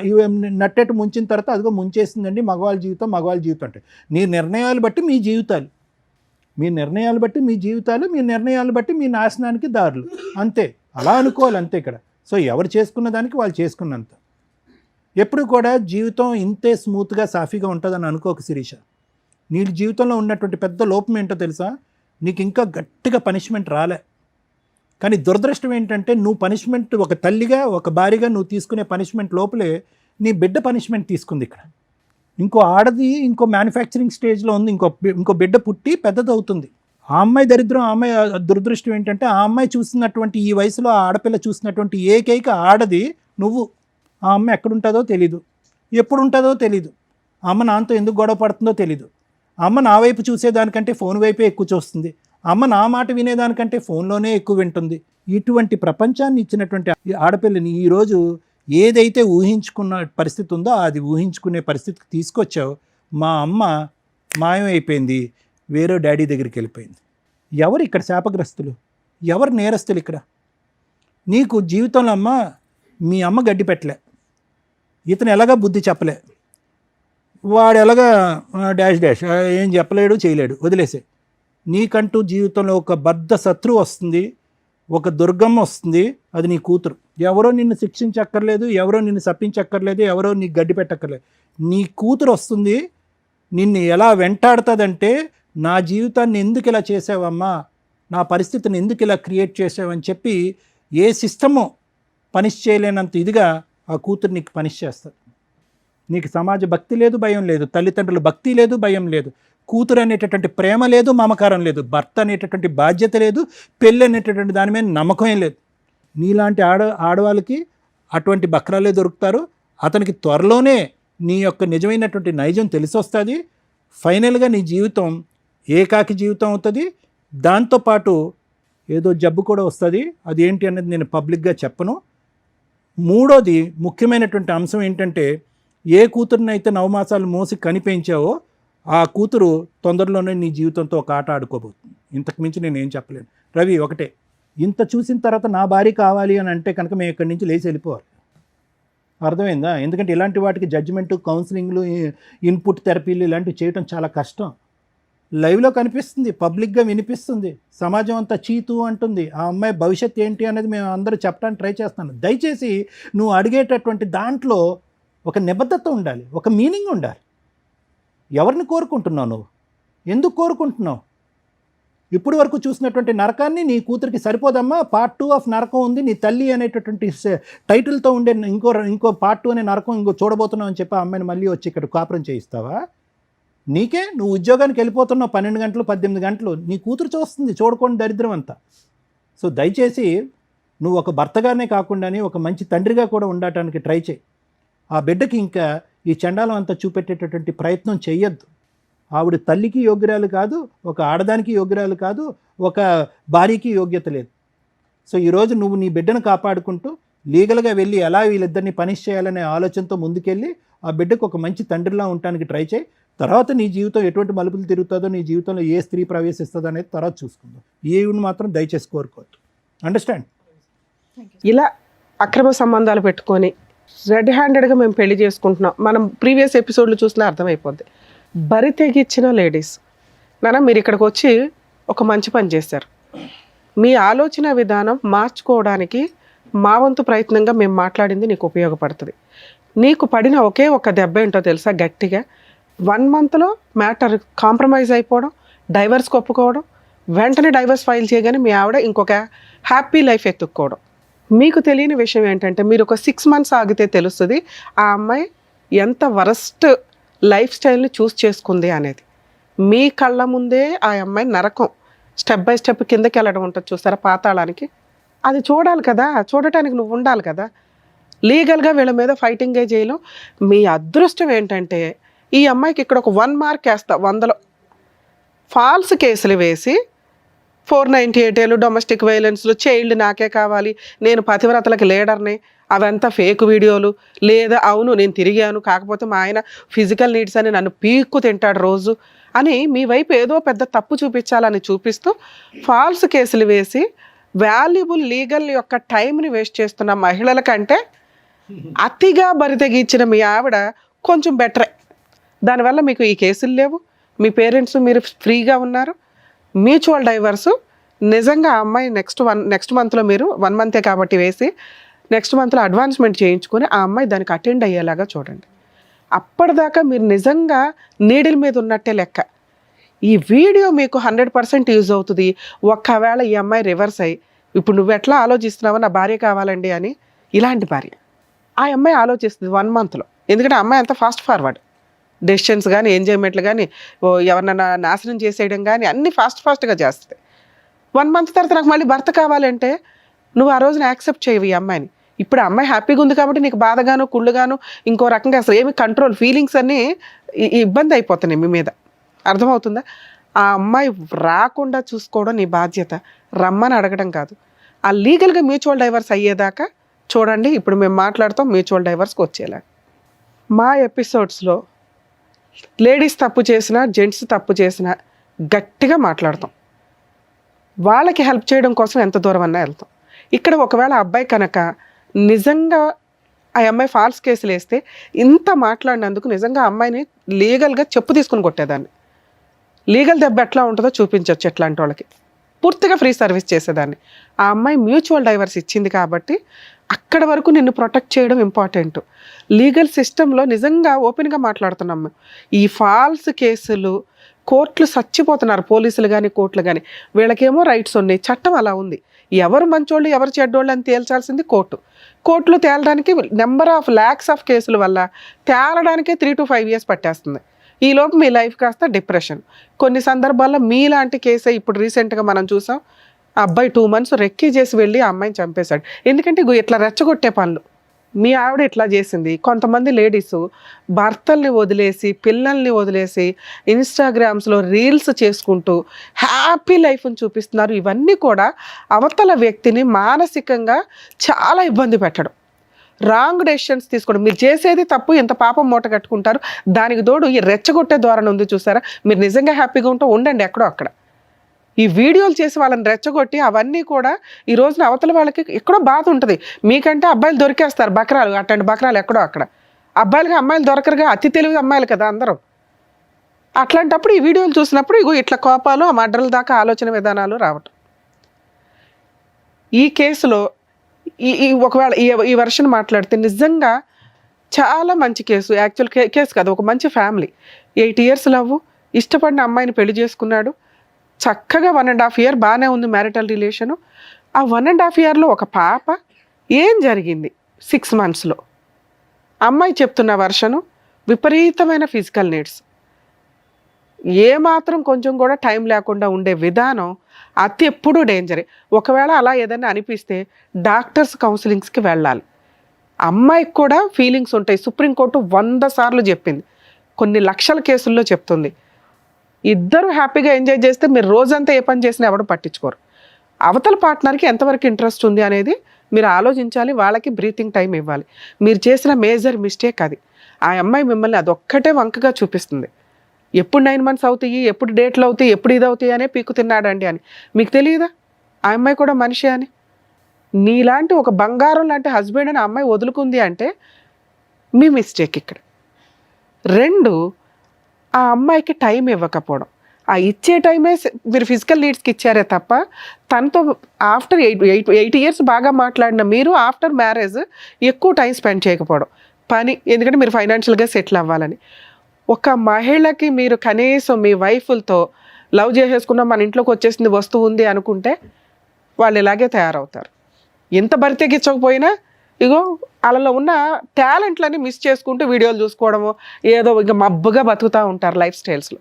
నట్టేట్టు ముంచిన తర్వాత అదిగో ముంచేసిందండి మగవాళ్ళ జీవితం అంటే, నీ నిర్ణయాలు బట్టి మీ జీవితాలు, మీ నిర్ణయాలు బట్టి మీ జీవితాలు, మీ నిర్ణయాలు బట్టి మీ నాశనానికి దారులు, అంతే. అలా అనుకోవాలి అంతే ఇక్కడ. సో ఎవరు చేసుకున్న దానికి వాళ్ళు చేసుకున్నంత. ఎప్పుడు కూడా జీవితం ఇంతే స్మూత్గా సాఫీగా ఉంటుందని అనుకోక శిరీష. నీ జీవితంలో ఉన్నటువంటి పెద్ద లోపం ఏంటో తెలుసా? నీకు ఇంకా గట్టిగా పనిష్మెంట్ రాలే. కానీ దురదృష్టం ఏంటంటే, నువ్వు పనిష్మెంట్, ఒక తల్లిగా, ఒక భార్యగా నువ్వు తీసుకునే పనిష్మెంట్ లోపలే నీ బిడ్డ పనిష్మెంట్ తీసుకుంది ఇక్కడ. ఇంకో ఆడది ఇంకో మ్యానుఫ్యాక్చరింగ్ స్టేజ్లో ఉంది, ఇంకో బిడ్డ పుట్టి పెద్దదవుతుంది. ఆ అమ్మాయి దరిద్రం, ఆ అమ్మాయి దురదృష్టం ఏంటంటే, ఆ అమ్మాయి చూసినటువంటి, ఈ వయసులో ఆ ఆడపిల్ల చూసినటువంటి ఏకైక ఆడది నువ్వు. ఆ అమ్మాయి ఎక్కడుంటుందో తెలీదు, ఎప్పుడు ఉంటుందో తెలీదు, అమ్మ నాన్నతో ఎందుకు గొడవ పడుతుందో తెలీదు. అమ్మ నా వైపు చూసేదానికంటే ఫోన్ వైపే ఎక్కువ చూస్తుంది. అమ్మ నా మాట వినేదానికంటే ఫోన్లోనే ఎక్కువ వింటుంది. ఇటువంటి ప్రపంచాన్ని ఇచ్చినటువంటి ఈ ఆడపిల్లని ఈరోజు ఏదైతే ఊహించుకున్న పరిస్థితి ఉందో అది ఊహించుకునే పరిస్థితికి తీసుకొచ్చావు. మా అమ్మ మాయమైపోయింది, వేరే డాడీ దగ్గరికి వెళ్ళిపోయింది. ఎవరు ఇక్కడ శాపగ్రస్తులు, ఎవరు నేరస్తులు ఇక్కడ? నీకు జీవితంలో అమ్మ మీ అమ్మ గడ్డి పెట్టలే, ఇతను ఎలాగా బుద్ధి చెప్పలే, వాడు ఎలాగా డాష్ డాష్ ఏం చెప్పలేడు చేయలేడు, వదిలేసే. నీకంటూ జీవితంలో ఒక బద్ధ శత్రువు వస్తుంది, ఒక దుర్గమ్మ వస్తుంది, అది నీ కూతురు. ఎవరో నిన్ను శిక్షించక్కర్లేదు, ఎవరో నిన్ను శపించక్కర్లేదు, ఎవరో నీకు గడ్డి పెట్టక్కర్లేదు. నీ కూతురు వస్తుంది, నిన్ను ఎలా వెంటాడుతుందంటే నా జీవితాన్ని ఎందుకు ఇలా చేసావమ్మా, నా పరిస్థితిని ఎందుకు ఇలా క్రియేట్ చేసావని చెప్పి ఏ సిస్టము పనిష్ చేయలేనంత ఇదిగా ఆ కూతురు నీకు పనిష్ చేస్తుంది. నీకు సమాజ భక్తి లేదు, భయం లేదు, తల్లిదండ్రుల భక్తి లేదు, భయం లేదు, కూతురు అనేటటువంటి ప్రేమ లేదు, మమకారం లేదు, భర్త అనేటటువంటి బాధ్యత లేదు, పెళ్ళి అనేటటువంటి దాని మీద నమ్మకమే లేదు. నీలాంటి ఆడవాళ్ళకి అటువంటి బక్రాలే దొరుకుతారు. అతనికి త్వరలోనే నీ యొక్క నిజమైనటువంటి నైజం తెలిసొస్తుంది. ఫైనల్గా నీ జీవితం ఏకాకి జీవితం అవుతుంది. దాంతోపాటు ఏదో జబ్బు కూడా వస్తుంది. అది ఏంటి అనేది నేను పబ్లిక్గా చెప్పను. మూడోది ముఖ్యమైనటువంటి అంశం ఏంటంటే, ఏ కూతురునైతే 9 మాసాలు మోసి కనిపించావో ఆ కూతురు తొందరలోనే నీ జీవితంతో ఒక ఆట ఆడుకోబోతుంది. ఇంతకు మించి నేను ఏం చెప్పలేను. రవి, ఒకటే, ఇంత చూసిన తర్వాత నా భార్య కావాలి అని అంటే కనుక మేము ఇక్కడి నుంచి లేచి వెళ్ళిపోవాలి. అర్థమైందా? ఎందుకంటే ఇలాంటి వాటికి జడ్జిమెంటు, కౌన్సిలింగ్లు, ఇన్పుట్ థెరపీలు ఇలాంటివి చేయడం చాలా కష్టం. లైవ్లో కనిపిస్తుంది, పబ్లిక్గా వినిపిస్తుంది, సమాజం అంతా చీతు అంటుంది. ఆ అమ్మాయి భవిష్యత్తు ఏంటి అనేది మేము అందరూ చెప్పడానికి ట్రై చేస్తాను. దయచేసి నువ్వు అడిగేటటువంటి దాంట్లో ఒక నిబద్ధత ఉండాలి, ఒక మీనింగ్ ఉండాలి. ఎవరిని కోరుకుంటున్నావు నువ్వు? ఎందుకు కోరుకుంటున్నావు? ఇప్పుడు వరకు చూసినటువంటి నరకాన్ని నీ కూతురికి సరిపోదమ్మా. పార్ట్ 2 ఆఫ్ నరకం ఉంది, నీ తల్లి అనేటటువంటి టైటిల్తో ఉండే ఇంకో పార్ట్ 2 అనే నరకం ఇంకో చూడబోతున్నావు అని చెప్పి ఆ అమ్మాయిని మళ్ళీ వచ్చి ఇక్కడ కాపురం చేయిస్తావా? నీకే, నువ్వు ఉద్యోగానికి వెళ్ళిపోతున్నావు 12 గంటలు 18 గంటలు, నీ కూతురు చూస్తుంది, చూడకుండా దరిద్రం అంతా. సో దయచేసి నువ్వు ఒక భర్తగానే కాకుండానే ఒక మంచి తండ్రిగా కూడా ఉండటానికి ట్రై చేయి. ఆ బిడ్డకి ఇంకా ఈ చండాలం అంతా చూపెట్టేటటువంటి ప్రయత్నం చెయ్యొద్దు. ఆవిడ తల్లికి యోగ్యురాలు కాదు, ఒక ఆడదానికి యోగ్యురాలు కాదు, ఒక భార్యకి యోగ్యత లేదు. సో ఈరోజు నువ్వు నీ బిడ్డను కాపాడుకుంటూ లీగల్గా వెళ్ళి ఎలా వీళ్ళిద్దరిని పనిష్ చేయాలనే ఆలోచనతో ముందుకెళ్ళి ఆ బిడ్డకు ఒక మంచి తండ్రిలా ఉండటానికి ట్రై చేయి. తర్వాత నీ జీవితం ఎటువంటి మలుపులు తిరుగుతుందో, నీ జీవితంలో ఏ స్త్రీ ప్రవేశిస్తుందో అనేది తర్వాత చూసుకుందాం. ఈవిని మాత్రం దయచేసి కోరుకోవద్దు. అండర్స్టాండ్? ఇలా అక్రమ సంబంధాలు పెట్టుకొని రెడ్ హ్యాండెడ్గా మేము పెళ్లి చేసుకుంటున్నాం, మనం ప్రీవియస్ ఎపిసోడ్లు చూసినా అర్థమైపోద్ది. బరి తెగిచ్చిన లేడీస్ నాన్న, మీరు ఇక్కడికి వచ్చి ఒక మంచి పని చేశారు. మీ ఆలోచన విధానం మార్చుకోవడానికి మా వంతు ప్రయత్నంగా మేము మాట్లాడింది నీకు ఉపయోగపడుతుంది. నీకు పడిన ఒకే ఒక దెబ్బ ఏంటో తెలుసా? గట్టిగా 1 monthలో మ్యాటర్ కాంప్రమైజ్ అయిపోవడం, డైవర్స్కి ఒప్పుకోవడం, వెంటనే డైవర్స్ ఫైల్ చేయగానే మీ ఆవిడ ఇంకొక హ్యాపీ లైఫ్ ఎత్తుక్కోవడం. మీకు తెలియని విషయం ఏంటంటే, మీరు ఒక 6 months ఆగితే తెలుస్తుంది ఆ అమ్మాయి ఎంత వరస్ట్ లైఫ్ స్టైల్ని చూస్ చేసుకుంది అనేది. మీ కళ్ళ ముందే ఆ అమ్మాయి నరకం స్టెప్ బై స్టెప్ కిందకి వెళ్ళడం ఉంటుంది చూస్తారా, పాతాళానికి. అది చూడాలి కదా, చూడటానికి నువ్వు ఉండాలి కదా. లీగల్గా వీళ్ళ మీద ఫైటింగే చేయలేం. మీ అదృష్టం ఏంటంటే ఈ అమ్మాయికి ఇక్కడ ఒక 1 mark వేస్తా 100లో ఫాల్స్ కేసులు వేసి 498 డొమెస్టిక్ వైలెన్స్లు, చైల్డ్ నాకే కావాలి, నేను పతివ్రతలకు లీడర్ని, అవంతా ఫేక్ వీడియోలు, లేదా అవును నేను తిరిగాను కాకపోతే మా ఆయన ఫిజికల్ నీడ్స్ అని నన్ను పీక్కు తింటాడు రోజు అని మీ వైపు ఏదో పెద్ద తప్పు చూపించాలని చూపిస్తూ ఫాల్స్ కేసులు వేసి వాల్యుబుల్ లీగల్ యొక్క టైంని వేస్ట్ చేస్తున్న మహిళల కంటే అతిగా బరితెగించిన మీ ఆవిడ కొంచెం బెటరే. దానివల్ల మీకు ఈ కేసులు లేవు, మీ పేరెంట్స్ మీరు ఫ్రీగా ఉన్నారు. మ్యూచువల్ డైవర్సు నిజంగా ఆ అమ్మాయి నెక్స్ట్ మంత్లో మీరు 1 month కాబట్టి వేసి నెక్స్ట్ మంత్లో అడ్వాన్స్మెంట్ చేయించుకొని ఆ అమ్మాయి దానికి అటెండ్ అయ్యేలాగా చూడండి. అప్పటిదాకా మీరు నిజంగా నీడిల్ మీద ఉన్నట్టే లెక్క. ఈ వీడియో మీకు 100% యూజ్ అవుతుంది. ఒక్కవేళ ఈ అమ్మాయి రివర్స్ అయ్యి ఇప్పుడు నువ్వు ఎట్లా ఆలోచిస్తున్నావో నా భార్య కావాలండి అని, ఇలాంటి భార్య ఆ అమ్మాయి ఆలోచిస్తుంది 1 monthలో. ఎందుకంటే ఆ అమ్మాయి అంత ఫాస్ట్ ఫార్వర్డ్, డెసిషన్స్ కానీ ఎంజాయ్మెంట్లు కానీ ఎవరినైనా నాశనం చేసేయడం కానీ అన్నీ ఫాస్ట్గా చేస్తుంది. 1 month తర్వాత నాకు మళ్ళీ భర్త కావాలంటే నువ్వు ఆ రోజున యాక్సెప్ట్ చేయవు ఈ అమ్మాయిని. ఇప్పుడు ఆ అమ్మాయి హ్యాపీగా ఉంది కాబట్టి నీకు బాధగాను కుళ్ళుగాను ఇంకో రకంగా అసలు ఏమి కంట్రోల్ ఫీలింగ్స్ అన్నీ ఇబ్బంది అయిపోతున్నాయి మీ మీద. అర్థమవుతుందా? ఆ అమ్మాయి రాకుండా చూసుకోవడం నీ బాధ్యత, రమ్మని అడగడం కాదు. ఆ లీగల్గా మ్యూచువల్ డైవర్స్ అయ్యేదాకా చూడండి. ఇప్పుడు మేము మాట్లాడతాం మ్యూచువల్ డైవర్స్కి వచ్చేలా. మా ఎపిసోడ్స్లో లేడీస్ తప్పు చేసినా జెంట్స్ తప్పు చేసినా గట్టిగా మాట్లాడతాం. వాళ్ళకి హెల్ప్ చేయడం కోసం ఎంత దూరం అన్నా వెళ్తాం. ఇక్కడ ఒకవేళ అబ్బాయి కనుక నిజంగా ఆ అమ్మాయి ఫాల్స్ కేసులు వేస్తే ఇంత మాట్లాడినందుకు నిజంగా అమ్మాయిని లీగల్గా చెప్పు తీసుకుని కొట్టేదాన్ని. లీగల్ దెబ్బ ఎట్లా ఉంటుందో చూపించవచ్చు ఎట్లాంటి వాళ్ళకి. పూర్తిగా ఫ్రీ సర్వీస్ చేసేదాన్ని. ఆ అమ్మాయి మ్యూచువల్ డైవర్స్ ఇచ్చింది కాబట్టి అక్కడ వరకు నిన్ను ప్రొటెక్ట్ చేయడం ఇంపార్టెంట్. లీగల్ సిస్టంలో నిజంగా ఓపెన్గా మాట్లాడుతున్నాం మేము. ఈ ఫాల్స్ కేసులు కోర్టులు చచ్చిపోతున్నారు, పోలీసులు కానీ కోర్టులు కానీ. వీళ్ళకేమో రైట్స్ ఉన్నాయి, చట్టం అలా ఉంది. ఎవరు మంచోళ్ళు ఎవరు చెడ్డోళ్ళు అని తేల్చాల్సింది కోర్టు. కోర్టులో తేలడానికి నెంబర్ ఆఫ్ ల్యాక్స్ ఆఫ్ కేసుల వల్ల తేలడానికే 3 to 5 years పట్టేస్తుంది. ఈలోపు మీ లైఫ్ కాస్త డిప్రెషన్. కొన్ని సందర్భాల్లో మీలాంటి కేసే ఇప్పుడు రీసెంట్గా మనం చూసాం. ఆ అబ్బాయి 2 months రెక్కీ చేసి వెళ్ళి ఆ అమ్మాయిని చంపేశాడు. ఎందుకంటే ఇట్లా రెచ్చగొట్టే పనులు. మీ ఆవిడ ఇట్లా చేసింది. కొంతమంది లేడీస్ భర్తల్ని వదిలేసి పిల్లల్ని వదిలేసి ఇన్స్టాగ్రామ్స్లో రీల్స్ చేసుకుంటూ హ్యాపీ లైఫ్ని చూపిస్తున్నారు. ఇవన్నీ కూడా అవతల వ్యక్తిని మానసికంగా చాలా ఇబ్బంది పెట్టడం, రాంగ్ డెసిషన్స్ తీసుకోవడం. మీరు చేసేది తప్పు, ఎంత పాపం మూట కట్టుకుంటారు. దానికి తోడు ఈ రెచ్చగొట్టే ధోరణి ఉంది చూసారా. మీరు నిజంగా హ్యాపీగా ఉంటే ఉండండి ఎక్కడో అక్కడ. ఈ వీడియోలు చేసి వాళ్ళని రెచ్చగొట్టి అవన్నీ కూడా ఈ రోజున అవతల వాళ్ళకి ఎక్కడో బాధ ఉంటుంది. మీకంటే అబ్బాయిలు దొరికేస్తారు బకరాలు, అట్లాంటి బకరాలు ఎక్కడో అక్కడ. అబ్బాయిలకి అమ్మాయిలు దొరకరుగా, అతి తెలివి అమ్మాయిలు కదా అందరూ. అట్లాంటప్పుడు ఈ వీడియోలు చూసినప్పుడు ఇట్లా కోపాలు, ఆ మర్డర్ల దాకా ఆలోచన విధానాలు రావటం. ఈ కేసులో ఒకవేళ ఈ వర్షన్ మాట్లాడితే నిజంగా చాలా మంచి కేసు. యాక్చువల్ కేసు కాదు, ఒక మంచి ఫ్యామిలీ. 8 years లవ్, ఇష్టపడిన అమ్మాయిని పెళ్లి చేసుకున్నాడు. చక్కగా 1.5 year బాగానే ఉంది మ్యారిటల్ రిలేషను. ఆ 1.5 yearలో ఒక పాప. ఏం జరిగింది 6 monthsలో? అమ్మాయి చెప్తున్న వర్షను విపరీతమైన ఫిజికల్ నీడ్స్, ఏమాత్రం కొంచెం కూడా టైం లేకుండా ఉండే విధానం, అతి ఎప్పుడూ డేంజరే. ఒకవేళ అలా ఏదైనా అనిపిస్తే డాక్టర్స్ కౌన్సిలింగ్స్కి వెళ్ళాలి. అమ్మాయికి కూడా ఫీలింగ్స్ ఉంటాయి. సుప్రీంకోర్టు 100 సార్లు చెప్పింది, కొన్ని లక్షల కేసుల్లో చెప్తుంది. ఇద్దరు హ్యాపీగా ఎంజాయ్ చేస్తే మీరు రోజంతా ఏ పని చేసినా ఎవరు పట్టించుకోరు. అవతల పార్ట్నర్కి ఎంతవరకు ఇంట్రెస్ట్ ఉంది అనేది మీరు ఆలోచించాలి. వాళ్ళకి బ్రీతింగ్ టైం ఇవ్వాలి. మీరు చేసిన మేజర్ మిస్టేక్ అది. ఆ అమ్మాయి మిమ్మల్ని అదొక్కటే వంకగా చూపిస్తుంది. ఎప్పుడు 9 months అవుతాయి, ఎప్పుడు డేట్లు అవుతాయి, ఎప్పుడు ఇది అవుతాయి అనే పీకు తిన్నాడండి అని. మీకు తెలియదా ఆ అమ్మాయి కూడా మనిషి అని? నీలాంటి ఒక బంగారం లాంటి హస్బెండ్ అని ఆ అమ్మాయి వదులుకుంది అంటే మీ మిస్టేక్ ఇక్కడ. 2, ఆ అమ్మాయికి టైం ఇవ్వకపోవడం. ఆ ఇచ్చే టైమే మీరు ఫిజికల్ నీడ్స్కి ఇచ్చారే తప్ప తనతో ఆఫ్టర్ 8 years బాగా మాట్లాడిన మీరు ఆఫ్టర్ మ్యారేజ్ ఎక్కువ టైం స్పెండ్ చేయకపోవడం. పని, ఎందుకంటే మీరు ఫైనాన్షియల్గా సెటిల్ అవ్వాలని. ఒక మహిళకి మీరు కనీసం మీ వైఫ్లతో లవ్ చేసేసుకున్న మన ఇంట్లోకి వచ్చేసింది వస్తువు ఉంది అనుకుంటే వాళ్ళు ఇలాగే తయారవుతారు. ఎంత బరితెగించకపోయినా ఇగో వాళ్ళలో ఉన్న టాలెంట్లని మిస్ చేసుకుంటూ వీడియోలు చూసుకోవడము, ఏదో ఇంకా మబ్బుగా బతుకుతూ ఉంటారు లైఫ్ స్టైల్స్లో.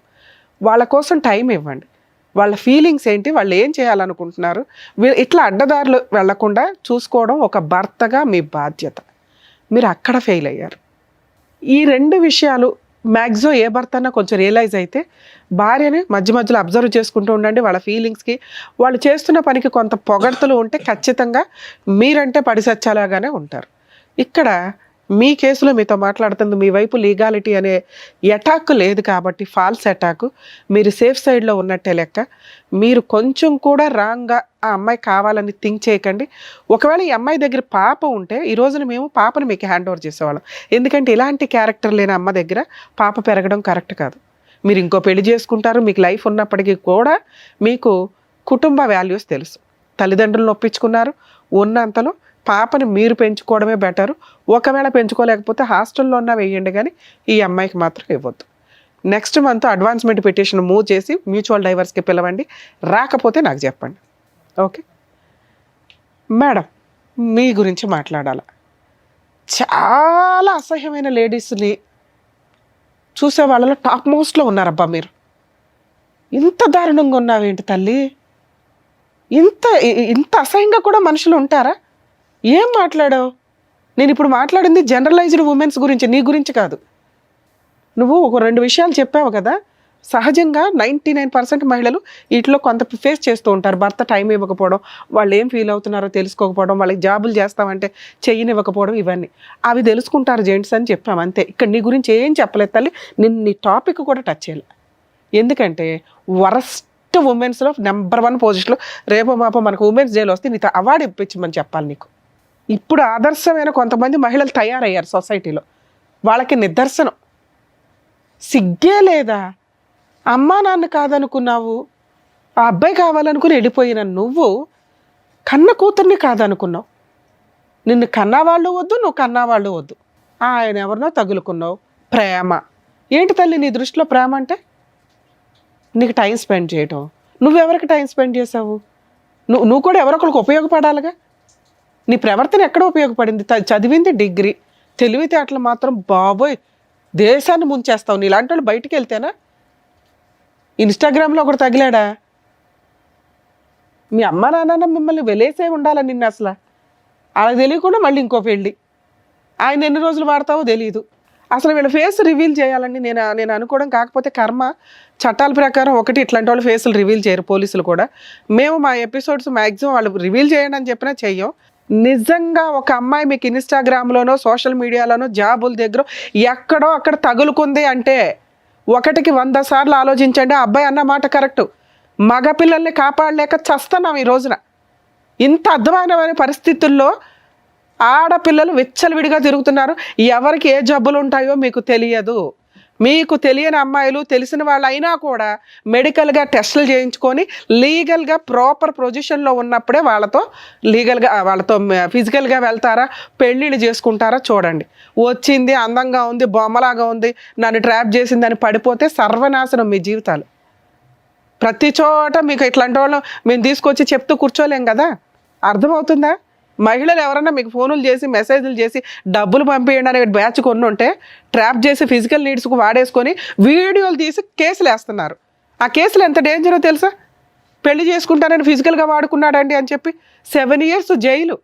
వాళ్ళ కోసం టైం ఇవ్వండి. వాళ్ళ ఫీలింగ్స్ ఏంటి, వాళ్ళు ఏం చేయాలనుకుంటున్నారు, ఇట్లా అడ్డదారులు వెళ్లకుండా చూసుకోవడం ఒక భర్తగా మీ బాధ్యత. మీరు అక్కడ ఫెయిల్ అయ్యారు. ఈ 2 విషయాలు మ్యాక్సిమం ఏ భర్త అన్నా కొంచెం రియలైజ్ అయితే భార్యని మధ్య మధ్యలో అబ్జర్వ్ చేసుకుంటూ ఉండండి. వాళ్ళ ఫీలింగ్స్కి, వాళ్ళు చేస్తున్న పనికి కొంత పొగడ్తలు ఉంటే ఖచ్చితంగా మీరంటే పడిసచ్చేలాగానే ఉంటారు. ఇక్కడ మీ కేసులో మీతో మాట్లాడుతుంది మీ వైపు లీగాలిటీ అనే అటాక్ లేదు కాబట్టి, ఫాల్స్ అటాక్, మీరు సేఫ్ సైడ్లో ఉన్నట్టే లెక్క. మీరు కొంచెం కూడా రాంగ్గా ఆ అమ్మాయి కావాలని థింక్ చేయకండి. ఒకవేళ ఈ అమ్మాయి దగ్గర పాప ఉంటే ఈ రోజున మేము పాపను మీకు హ్యాండ్ ఓవర్ చేసేవాళ్ళం. ఎందుకంటే ఇలాంటి క్యారెక్టర్ లేని అమ్మ దగ్గర పాప పెరగడం కరెక్ట్ కాదు. మీరు ఇంకో పెళ్లి చేసుకుంటారు, మీకు లైఫ్ ఉన్నప్పటికీ కూడా మీకు కుటుంబ వాల్యూస్ తెలుసు. తల్లిదండ్రులను ఒప్పించుకున్నారు, ఉన్నంతలో పాపని మీరు పెంచుకోవడమే బెటరు. ఒకవేళ పెంచుకోలేకపోతే హాస్టల్లో ఉన్నా వేయండి, కానీ ఈ అమ్మాయికి మాత్రం ఇవ్వద్దు. Next month advancement petition move చేసి మ్యూచువల్ డైవర్స్కి పిలవండి. రాకపోతే నాకు చెప్పండి. ఓకే మేడం, మీ గురించి మాట్లాడాల. చాలా అసహ్యమైన లేడీస్ని చూసే వాళ్ళలో టాప్ మోస్ట్లో ఉన్నారబ్బా మీరు. ఇంత దారుణంగా ఉన్నావేంటి తల్లి? ఇంత అసహ్యంగా కూడా మనుషులు ఉంటారా? ఏం మాట్లాడావు? నేను ఇప్పుడు మాట్లాడింది జనరలైజ్డ్ ఉమెన్స్ గురించి, నీ గురించి కాదు. నువ్వు ఒక 2 విషయాలు చెప్పావు కదా, సహజంగా 99% మహిళలు వీటిలో కొంత ఫేస్ చేస్తూ ఉంటారు. భర్త టైం ఇవ్వకపోవడం, వాళ్ళు ఏం ఫీల్ అవుతున్నారో తెలుసుకోకపోవడం, వాళ్ళకి జాబులు చేస్తామంటే చెయ్యనివ్వకపోవడం, ఇవన్నీ అవి తెలుసుకుంటారు జెంట్స్ అని చెప్పాము అంతే. ఇక్కడ నీ గురించి ఏం చెప్పలేదు తల్లి, నేను నీ టాపిక్ కూడా టచ్ చేయాలి. ఎందుకంటే వరస్ట్ ఉమెన్స్లో నెంబర్ 1 పొజిషన్లో రేపో మాపో మనకు ఉమెన్స్ డేలో వస్తే నీతో అవార్డు ఇప్పించమని చెప్పాలి నీకు. ఇప్పుడు ఆదర్శమైన కొంతమంది మహిళలు తయారయ్యారు సొసైటీలో, వాళ్ళకి నిదర్శనం. సిగ్గే లేదా? అమ్మా నాన్న కాదనుకున్నావు, ఆ అబ్బాయి కావాలనుకుని వెళ్ళిపోయిన నువ్వు కన్న కూతుర్ని కాదనుకున్నావు. నిన్ను కన్నవాళ్ళు వద్దు, నువ్వు కన్నవాళ్ళు వద్దు, ఆయన ఎవరినో తగులుకున్నావు. ప్రేమ ఏంటి తల్లి నీ దృష్టిలో ప్రేమ అంటే? నీకు టైం స్పెండ్ చేయటం. నువ్వెవరికి టైం స్పెండ్ చేసావు? నువ్వు కూడా ఎవరొకరికి ఉపయోగపడాలిగా. నీ ప్రవర్తన ఎక్కడ ఉపయోగపడింది? చదివింది డిగ్రీ, తెలివితేటలు మాత్రం బాబోయ్ దేశాన్ని ముంచేస్తావు. నీలాంటి వాళ్ళు బయటికి వెళ్తేనా? ఇన్స్టాగ్రామ్లో ఒకటి తగిలాడా? మీ అమ్మ నాన్న మిమ్మల్ని వెలేసే ఉండాలని నిన్ను అసలు అలా తెలియకుండా మళ్ళీ ఇంకో పెళ్ళి. ఆయన ఎన్ని రోజులు వాడతావో తెలియదు. అసలు వీళ్ళ ఫేస్ రివీల్ చేయాలని నేను అనుకోవడం. కాకపోతే కర్మ చట్టాల ప్రకారం ఒకటి ఇట్లాంటి వాళ్ళు ఫేసులు రివీల్ చేయరు, పోలీసులు కూడా. మేము మా ఎపిసోడ్స్ మ్యాక్సిమం వాళ్ళు రివీల్ చేయండి అని చెప్పినా చెయ్యం. నిజంగా ఒక అమ్మాయి మీకు ఇన్స్టాగ్రామ్లోనో సోషల్ మీడియాలోనో జాబుల దగ్గర ఎక్కడో అక్కడ తగులుకుంది అంటే 1కి 100 సార్లు ఆలోచించండి. ఆ అబ్బాయి అన్న మాట కరెక్టు. మగపిల్లల్ని కాపాడలేక చస్తున్నాం ఈ రోజున. ఇంత అధ్వానమైన పరిస్థితుల్లో ఆడపిల్లలు విచ్చలవిడిగా తిరుగుతున్నారు. ఎవరికి ఏ జబ్బులు ఉంటాయో మీకు తెలియదు. మీకు తెలియని అమ్మాయిలు తెలిసిన వాళ్ళు అయినా కూడా మెడికల్గా టెస్టులు చేయించుకొని లీగల్గా ప్రాపర్ పొజిషన్లో ఉన్నప్పుడే వాళ్ళతో ఫిజికల్గా వెళ్తారా, పెళ్ళిళ్ళు చేసుకుంటారా చూడండి. వచ్చింది అందంగా ఉంది, బొమ్మలాగా ఉంది, నన్ను ట్రాప్ చేసిందని పడిపోతే సర్వనాశనం మీ జీవితాలు. ప్రతి చోట మీకు ఇట్లాంటి వాళ్ళు మేము తీసుకొచ్చి చెప్తూ కూర్చోలేం కదా. అర్థమవుతుందా? మహిళలు ఎవరన్నా మీకు ఫోన్లు చేసి మెసేజ్లు చేసి డబ్బులు పంపించండి అనే బ్యాచ్ కొన్ని ఉంటే ట్రాప్ చేసి ఫిజికల్ నీడ్స్కు వాడేసుకొని వీడియోలు తీసి కేసులు వేస్తున్నారు. ఆ కేసులు ఎంత డేంజరో తెలుసా? పెళ్లి చేసుకుంటానని ఫిజికల్గా వాడుకున్నాడండి అని చెప్పి 7 years జైలు.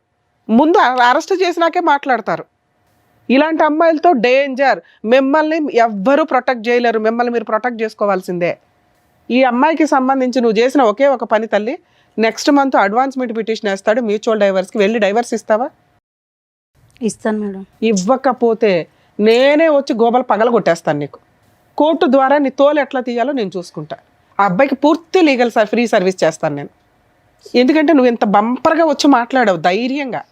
ముందు అరెస్ట్ చేసినాకే మాట్లాడతారు. ఇలాంటి అమ్మాయిలతో డేంజర్. మిమ్మల్ని ఎవ్వరూ ప్రొటెక్ట్ చేయలేరు, మిమ్మల్ని మీరు ప్రొటెక్ట్ చేసుకోవాల్సిందే. ఈ అమ్మాయికి సంబంధించి నువ్వు చేసిన ఒకే ఒక పని తల్లి, నెక్స్ట్ మంత్ అడ్వాన్స్మెంట్ పిటిషన్ వేస్తాడు మ్యూచువల్ డైవర్స్కి. వెళ్ళి డైవర్స్ ఇస్తావా? ఇస్తాను మేడం. ఇవ్వకపోతే నేనే వచ్చి గోబలు పగల కొట్టేస్తాను నీకు. కోర్టు ద్వారా నీ తోలు ఎట్లా తీయాలో నేను చూసుకుంటా. ఆ అబ్బాయికి పూర్తి లీగల్ ఫ్రీ సర్వీస్ చేస్తాను నేను. ఎందుకంటే నువ్వు ఇంత బంపర్గా వచ్చి మాట్లాడావు ధైర్యంగా.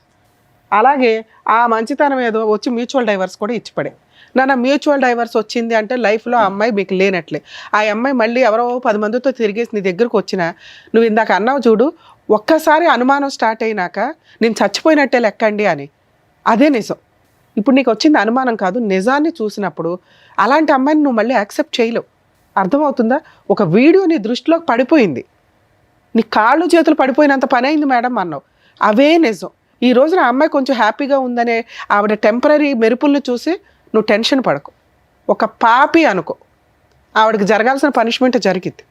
అలాగే ఆ మంచితనం ఏదో వచ్చి మ్యూచువల్ డైవర్స్ కూడా ఇచ్చిపడే. నాన్న మ్యూచువల్ డైవర్స్ వచ్చింది అంటే లైఫ్లో ఆ అమ్మాయి మీకు లేనట్లే. ఆ అమ్మాయి మళ్ళీ ఎవరో 10 మందితో తిరిగేసి నీ దగ్గరకు వచ్చినా నువ్వు ఇందాక అన్నావు చూడు, ఒక్కసారి అనుమానం స్టార్ట్ అయినాక నేను చచ్చిపోయినట్టే లెక్కండి అని. అదే నిజం. ఇప్పుడు నీకు వచ్చింది అనుమానం కాదు, నిజాన్ని చూసినప్పుడు అలాంటి అమ్మాయిని నువ్వు మళ్ళీ యాక్సెప్ట్ చేయలేవు. అర్థమవుతుందా? ఒక వీడియో నీ దృష్టిలోకి పడిపోయింది, నీ కాళ్ళు చేతులు పడిపోయినంత పని అయింది మేడం అన్నావు. అవే నిజం. ఈ రోజున ఆ అమ్మాయి కొంచెం హ్యాపీగా ఉందనే ఆవిడ టెంపరీ మెరుపుల్ని చూసి నువ్వు టెన్షన్ పడకు. ఒక పాపి అనుకో, ఆవిడకి జరగాల్సిన పనిష్మెంట్ జరిగింది.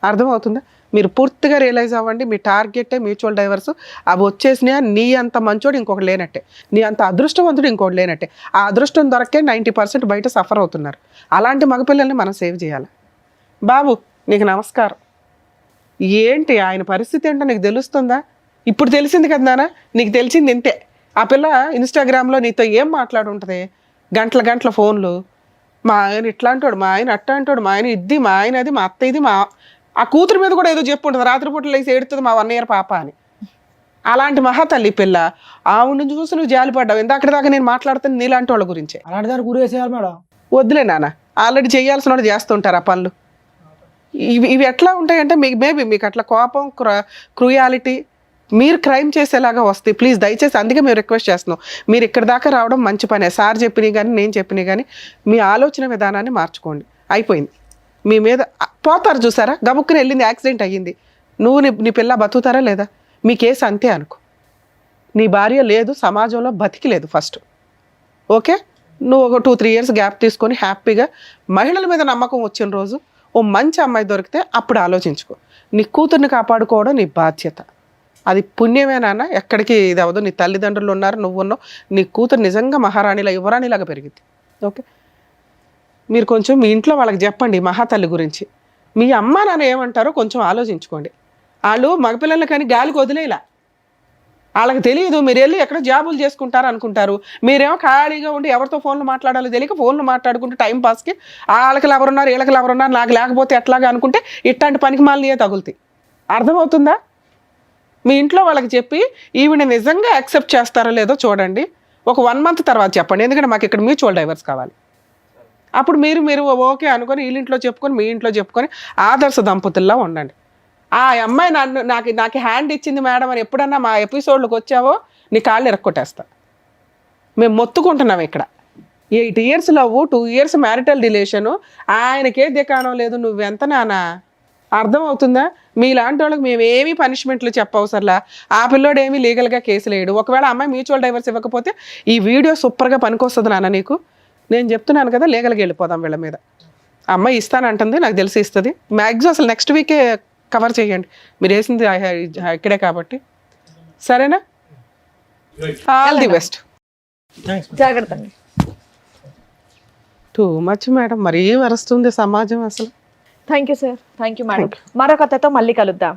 అర్థమవుతుందా? మీరు పూర్తిగా రియలైజ్ అవ్వండి. మీ టార్గెటే మ్యూచువల్ డైవర్స్. అవి వచ్చేసినా నీ అంత మంచోడు ఇంకొకటి లేనట్టే, నీ అంత అదృష్టవంతుడు ఇంకొకటి లేనట్టే. ఆ అదృష్టం దొరకే 90% బయట సఫర్ అవుతున్నారు. అలాంటి మగపిల్లల్ని మనం సేవ్ చేయాలి. బాబు నీకు నమస్కారం. ఏంటి ఆయన పరిస్థితి ఏంటో నీకు తెలుస్తుందా? ఇప్పుడు తెలిసింది కదా నాన్న, నీకు తెలిసింది ఇంతే. ఆ పిల్ల ఇన్స్టాగ్రామ్లో నీతో ఏం మాట్లాడుంటుంది? గంటల ఫోన్లు. మా ఆయన ఇట్లా అంటాడు, మా ఆయన అట్లా అంటాడు, మా ఆయన ఇది, మా ఆయన అది, మా అత్త ఇది, ఆ కూతురు మీద కూడా ఏదో చెప్పు ఉంటుంది. రాత్రిపూట లేసి ఏడుతుంది మా 1 year పాప అని. అలాంటి మహాతల్లి పిల్ల. ఆవిడ చూసి నువ్వు జాలిపడ్డావు. ఇందాక దాకా నేను మాట్లాడుతాను నీలాంటి వాళ్ళ గురించే. అలాంటి దాన్ని గురేసేయాలి మేడం. వద్దులే నాన్న, ఆల్రెడీ చేయాల్సిన వాళ్ళు చేస్తుంటారు ఆ పనులు. ఇవి ఎట్లా ఉంటాయంటే మేబీ మీకు అట్లా కోపం, క్రూయాలిటీ, మీరు క్రైమ్ చేసేలాగా వస్తాయి. ప్లీజ్ దయచేసి అందుకే మేము రిక్వెస్ట్ చేస్తున్నాం, మీరు ఇక్కడ దాకా రావడం మంచి పనే. సార్ చెప్పినవి కానీ నేను చెప్పినవి కానీ మీ ఆలోచన విధానాన్ని మార్చుకోండి. అయిపోయింది. మీ మీద పోతారు చూసారా, గబుక్కుని వెళ్ళింది, యాక్సిడెంట్ అయ్యింది, నువ్వు నీ పిల్ల బతుకుతారా లేదా? మీ కేసు అంతే అనుకో. నీ భార్య లేదు, సమాజంలో బతికి లేదు ఫస్ట్. ఓకే, నువ్వు ఒక 2-3 years గ్యాప్ తీసుకొని హ్యాపీగా మహిళల మీద నమ్మకం వచ్చిన రోజు ఓ మంచి అమ్మాయి దొరికితే అప్పుడు ఆలోచించుకో. నీ కూతుర్ని కాపాడుకోవడం నీ బాధ్యత. అది పుణ్యమే నాన్న, ఎక్కడికి ఇది అవ్వదు. నీ తల్లిదండ్రులు ఉన్నారు, నువ్వు ఉన్నావు, నీ కూతురు నిజంగా మహారాణిలా యువరాణిలాగా పెరిగింది. ఓకే, మీరు కొంచెం మీ ఇంట్లో వాళ్ళకి చెప్పండి మహాతల్లి గురించి. మీ అమ్మ నాన్న ఏమంటారో కొంచెం ఆలోచించుకోండి. వాళ్ళు మగపిల్లలు కానీ గాలికి వదిలేలా, వాళ్ళకి తెలియదు. మీరు వెళ్ళి ఎక్కడ జాబులు చేసుకుంటారు అనుకుంటారు. మీరేమో ఖాళీగా ఉండి ఎవరితో ఫోన్లు మాట్లాడాలో తెలియక ఫోన్లు మాట్లాడుకుంటూ టైం పాస్కి వాళ్ళకి ఎవరున్నారు వీళ్ళకి ఎవరున్నారు నాకు లేకపోతే ఎట్లాగా అనుకుంటే ఇట్లాంటి పనికి మాలియే తగులుతాయి. అర్థమవుతుందా? మీ ఇంట్లో వాళ్ళకి చెప్పి ఈవిడ నిజంగా యాక్సెప్ట్ చేస్తారో లేదో చూడండి. ఒక 1 month తర్వాత చెప్పండి, ఎందుకంటే మాకు ఇక్కడ మ్యూచువల్ డైవర్స్ కావాలి. అప్పుడు మీరు ఓకే అనుకొని వీళ్ళింట్లో చెప్పుకొని మీ ఇంట్లో చెప్పుకొని ఆదర్శ దంపతుల్లా ఉండండి. ఆ అమ్మాయి నాకు హ్యాండ్ ఇచ్చింది మేడం అని ఎప్పుడన్నా మా ఎపిసోడ్లకు వచ్చావో నీ కాళ్ళు ఇరక్కొట్టేస్తా. మేము మొత్తుకుంటున్నాం ఇక్కడ. 8 years love, 2 years marital relation, ఆయనకే దికాణం లేదు. నువ్వెంత నానా? అర్థం అవుతుందా? మీలాంటి వాళ్ళకి మేము ఏమీ పనిష్మెంట్లు చెప్పవసరలా. ఆ పిల్లోడు ఏమీ లీగల్గా కేసులు వేయడు. ఒకవేళ అమ్మాయి మ్యూచువల్ డైవర్స్ ఇవ్వకపోతే ఈ వీడియో సూపర్గా పనికొస్తుంది నాన్న నీకు. నేను చెప్తున్నాను కదా, లీగల్గా వెళ్ళిపోదాం వీళ్ళ మీద. అమ్మాయి ఇస్తానంటుంది, నాకు తెలిసి ఇస్తుంది. మ్యాక్సిమం అసలు నెక్స్ట్ వీకే కవర్ చేయండి. మీరు వేసింది ఇక్కడే కాబట్టి. సరేనా? All the best. జాగ్రత్త అండి. టూ మచ్ మేడం, మరీ వరుస్తుంది సమాజం అసలు. Thank you sir. Thank you madam. మరొక కథతో మళ్ళీ కలుద్దాం.